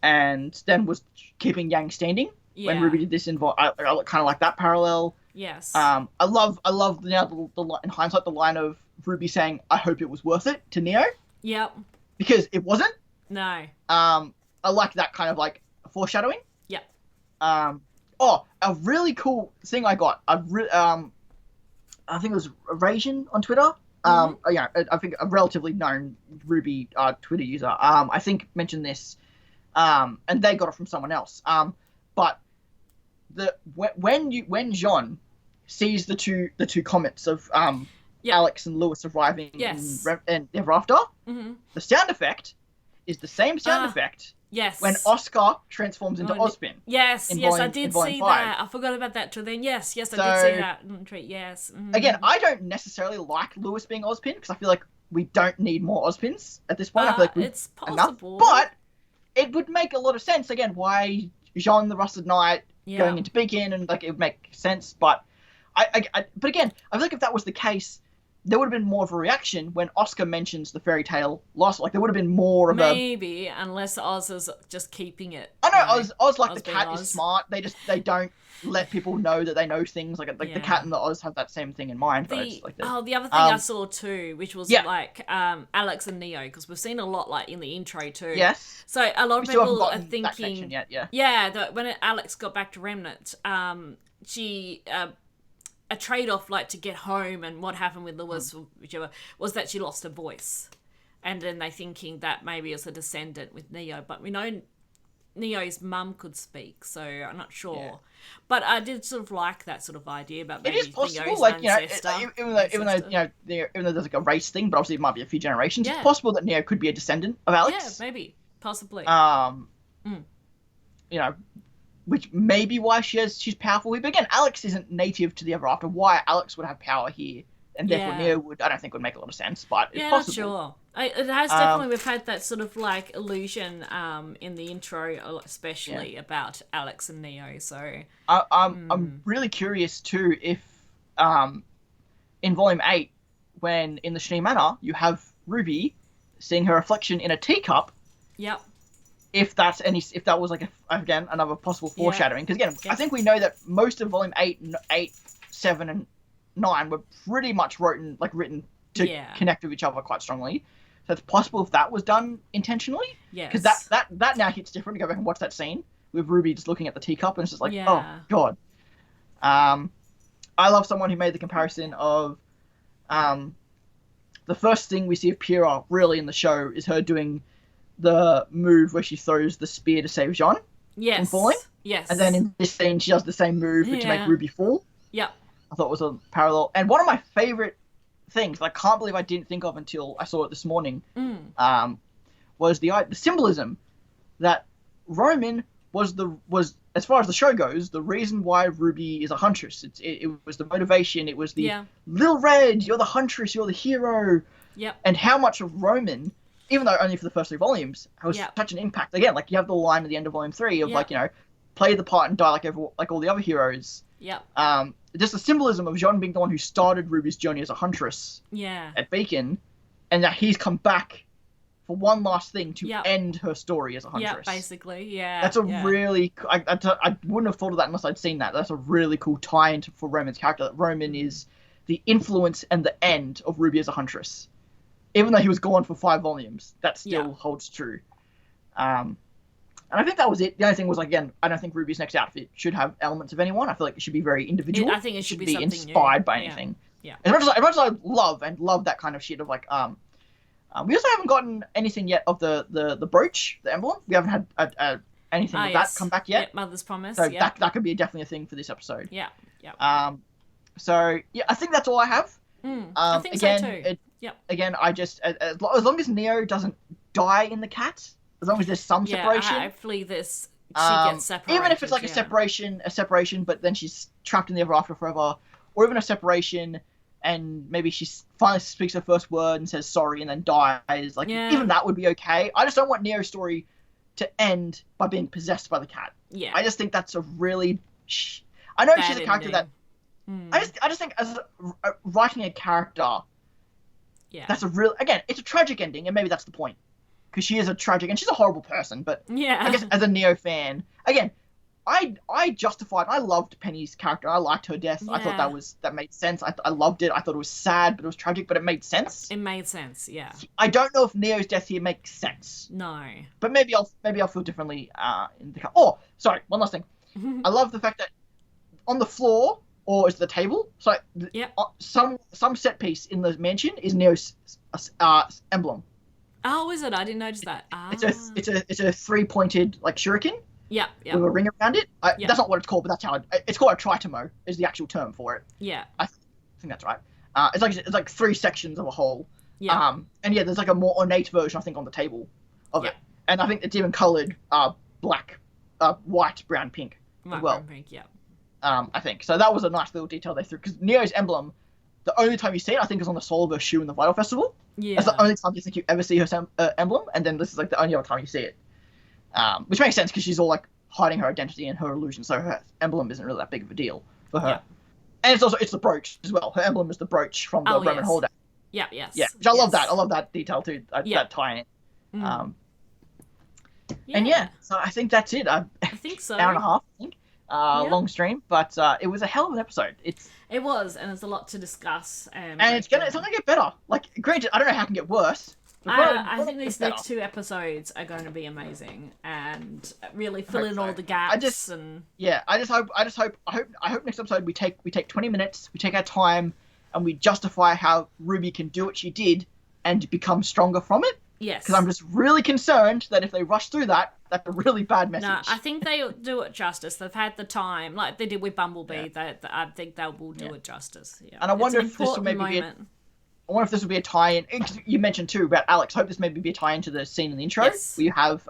and then was keeping Yang standing when Ruby did this. I kind of like that parallel. Yes. I love now the in hindsight the line of Ruby saying, "I hope it was worth it" to Neo. Yep. Because it wasn't. No. I like that kind of like foreshadowing. Yep. A really cool thing I got. I think it was Rasian on Twitter. I think a relatively known RWBY Twitter user. I think mentioned this, and they got it from someone else. But when Jean sees the two comments of Alex and Lewis arriving in Ever After, the sound effect is the same sound effect. Yes. When Oscar transforms into Ozpin. Yes, I did see that. I forgot about that till then. Yes, I did see that. Yes. Mm-hmm. Again, I don't necessarily like Lewis being Ozpin because I feel like we don't need more Ozpins at this point. I feel like it's possible. Enough. But it would make a lot of sense, again, why Jean the Rusted Knight going into Beacon, and like it would make sense. But but again, I feel like if that was the case, there would have been more of a reaction when Oscar mentions the fairy tale lost. Like there would have been more of maybe, unless Oz is just keeping it. I know Oz like the cat is smart. They don't let people know that they know things. Like the cat and the Oz have that same thing in mind. The other thing I saw too, which was like Alex and Neo, because we've seen a lot like in the intro too. Yes. So a lot of people are thinking, that when Alex got back to Remnant, she. A trade-off, like, to get home, and what happened with Lewis, or whichever, was that she lost her voice. And then they thinking that maybe it was a descendant with Neo. But we know Neo's mum could speak, so I'm not sure. Yeah. But I did sort of like that sort of idea about maybe Neo's possible, like, ancestor. Even though there's like a race thing, but obviously it might be a few generations, it's possible that Neo could be a descendant of Alex. Yeah, maybe. Possibly. Which may be why she's powerful here. But again, Alex isn't native to the Ever After. Why Alex would have power here, and therefore Neo would, I don't think would make a lot of sense. But it's possible. Not sure. It has definitely. We've had that sort of like illusion in the intro, especially about Alex and Neo. So I'm really curious too if in Volume 8, when in the Shnee Manor you have Ruby seeing her reflection in a teacup. Yep. If that was like again another possible foreshadowing, because again I think we know that most of Volume 8, 7, and 9 were pretty much written to connect with each other quite strongly. So it's possible if that was done intentionally. Yes. Because that now hits different. To go back and watch that scene with Ruby just looking at the teacup, and it's just like, oh god. I love someone who made the comparison of the first thing we see of Pyrrha really in the show is her doing the move where she throws the spear to save Jean from falling. Yes. And then in this scene, she does the same move to make Ruby fall. Yep. I thought it was a parallel. And one of my favorite things, I can't believe I didn't think of until I saw it this morning, was the symbolism that Roman was as far as the show goes, the reason why Ruby is a huntress. It was the motivation. It was the Lil Red, you're the huntress, you're the hero. Yep. And how much of Roman, even though only for the first 3 volumes, has such an impact. Again, like you have the line at the end of Volume 3 of play the part and die like all the other heroes. Yep. Just the symbolism of Jean being the one who started Ruby's journey as a huntress. At Beacon, and that he's come back for one last thing to end her story as a huntress. Yeah, basically. Yeah. That's a really. I wouldn't have thought of that unless I'd seen that. That's a really cool tie-in for Roman's character. That Roman is the influence and the end of Ruby as a huntress. Even though he was gone for 5 volumes, that still holds true. And I think that was it. The only thing was, again, I don't think Ruby's next outfit should have elements of anyone. I feel like it should be very individual. I think it should be something inspired new. by anything. Yeah. As much as I love that kind of shit of like, We also haven't gotten anything yet of the brooch, the emblem. We haven't had anything of that come back yet. Yep, Mother's Promise. So that could be definitely a thing for this episode. Yeah. So yeah, I think that's all I have. I think again, so too. Again, I just as long as Neo doesn't die in the cat, as long as there's some separation. Hopefully this she gets separated. Even if it's like a separation, but then she's trapped in the ever after forever, or even a separation, and maybe she finally speaks her first word and says sorry and then dies. Like even that would be okay. I just don't want Neo's story to end by being possessed by the cat. Yeah. I just think that's a really. I know she's a character that. I just think as writing a character. Yeah. That's it's a tragic ending, and maybe that's the point. Because she is a tragic, and she's a horrible person, but I guess as a Neo fan, again, I justified, I loved Penny's character, I liked her death, I thought that made sense, I loved it, I thought it was sad, but it was tragic, but it made sense. It made sense, yeah. I don't know if Neo's death here makes sense. No. But maybe I'll feel differently in the... Oh, sorry, one last thing. I love the fact that on the floor, or is the table, so some set piece in the mansion is Neo's emblem. Oh, is it? I didn't notice that. It's a 3-pointed like shuriken. Yeah. With a ring around it. That's not what it's called, but that's how it's called. A tritomo is the actual term for it. Yeah. I think that's right. It's like 3 sections of a whole. Yeah. And there's like a more ornate version I think on the table of it, and I think it's even coloured black, white, brown, pink as well. Brown, pink, yeah. I think so. That was a nice little detail they threw because Neo's emblem. The only time you see it, I think, is on the sole of her shoe in the Vital Festival. Yeah. That's the only time you think you ever see her emblem, and then this is like the only other time you see it. Which makes sense because she's all like hiding her identity and her illusion, so her emblem isn't really that big of a deal for her. Yeah. And it's the brooch as well. Her emblem is the brooch from the Roman holiday. Yeah, yes. Yeah, which I love that. I love that detail too. That tie-in. And so I think that's it. I think so. Hour and a half, I think. Long stream, but it was a hell of an episode. It was, and it's a lot to discuss. And it's not gonna get better. Like, granted, I don't know how it can get worse. I think these next 2 episodes are going to be amazing and really fill in all the gaps. I just hope next episode we take 20 minutes, we take our time, and we justify how RWBY can do what she did and become stronger from it. Yes. Because I'm just really concerned that if they rush through that, that's a really bad message. No, I think they do it justice. They've had the time, like they did with Bumblebee. I think they will do it justice. Yeah. And I wonder if this will maybe I wonder if this will be a tie-in. You mentioned too about Alex. I hope this maybe be a tie-in to the scene in the intro. Yes. We have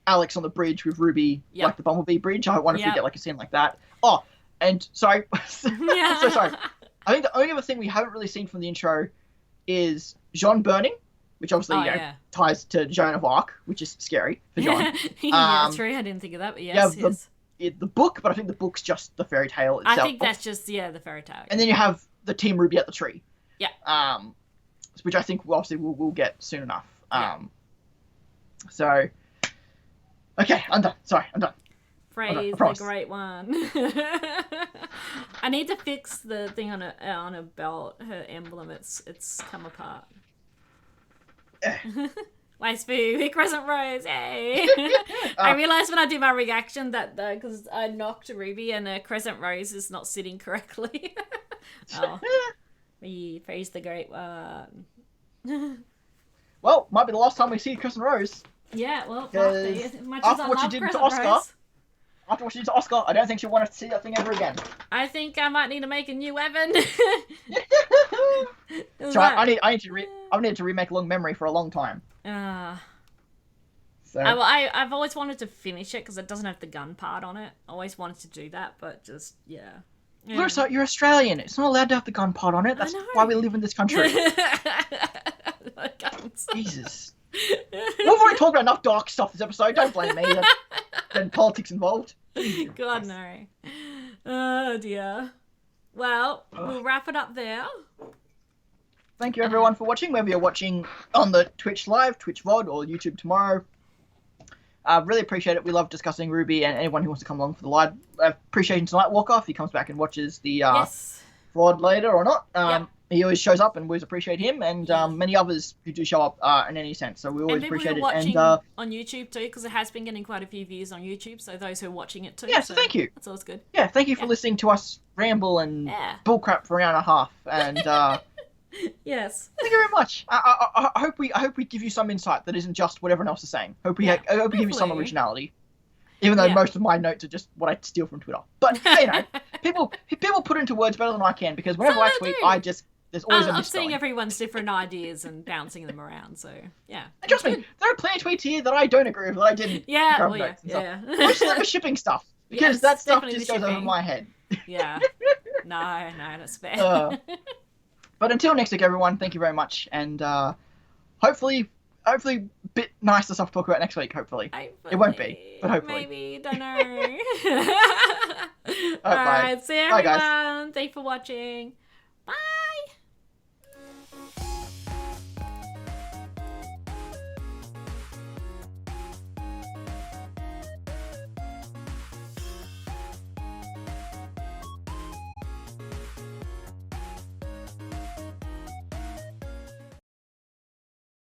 Alex on the bridge with RWBY, like the Bumblebee bridge. I wonder if we get like a scene like that. Oh, and sorry, so sorry. I think the only other thing we haven't really seen from the intro is Jean burning, which obviously ties to Joan of Arc, which is scary for Jean. That's true. I didn't think of that, but yes. The book, but I think the book's just the fairy tale itself. I think that's just the fairy tale. And then you have the Team RWBY at the tree. Yeah. Which I think we'll get soon enough. So, okay, I'm done. Sorry, I'm done. Phrase the great one. I need to fix the thing on a belt. Her emblem, it's come apart. Nice boo, Crescent Rose, yay! I realised when I did my reaction that because I knocked RWBY and a Crescent Rose is not sitting correctly. We praise the great one. Well, might be the last time we see Crescent Rose. Yeah, well, after what she did to Oscar, I don't think she'll want to see that thing ever again. I think I might need to make a new Evan. So I need to remake Long Memory for a long time. So I've always wanted to finish it because it doesn't have the gun part on it. I always wanted to do that, but just Larissa, you're Australian. It's not allowed to have the gun part on it. That's why we live in this country. Jesus. We've already talked about enough dark stuff this episode. Don't blame me. There's politics involved. God no. Oh dear. Well, we'll wrap it up there. Thank you everyone for watching, whether you're watching on the Twitch Live, Twitch VOD, or YouTube tomorrow. Really appreciate it. We love discussing RWBY and anyone who wants to come along for the live. Appreciation to Nightwalker if he comes back and watches the VOD later or not. He always shows up and we always appreciate him and many others who do show up in any sense. So we always appreciate it. And on YouTube too, because it has been getting quite a few views on YouTube. So those who are watching it too. Yeah, so thank you. That's always good. Yeah, thank you for listening to us ramble and bullcrap for an hour and a half. And Yes. Thank you very much. I hope we give you some insight that isn't just what everyone else is saying. I hope we give you some hopefully. originality. Even though most of my notes are just what I steal from Twitter. But, you know, people put into words better than I can, because whenever I tweet, there's always a misspelling. I'm seeing everyone's different ideas and bouncing them around, so, yeah. And trust me, there are plenty of tweets here that I don't agree with, that I didn't. Yeah. Much like the shipping stuff, because that stuff just goes over my head. Yeah. No, that's fair. But until next week, everyone, thank you very much, and hopefully a bit nicer stuff to talk about next week, hopefully. It won't be, but hopefully. Maybe, don't know. Alright, see you, everyone. Bye, guys. Thanks for watching.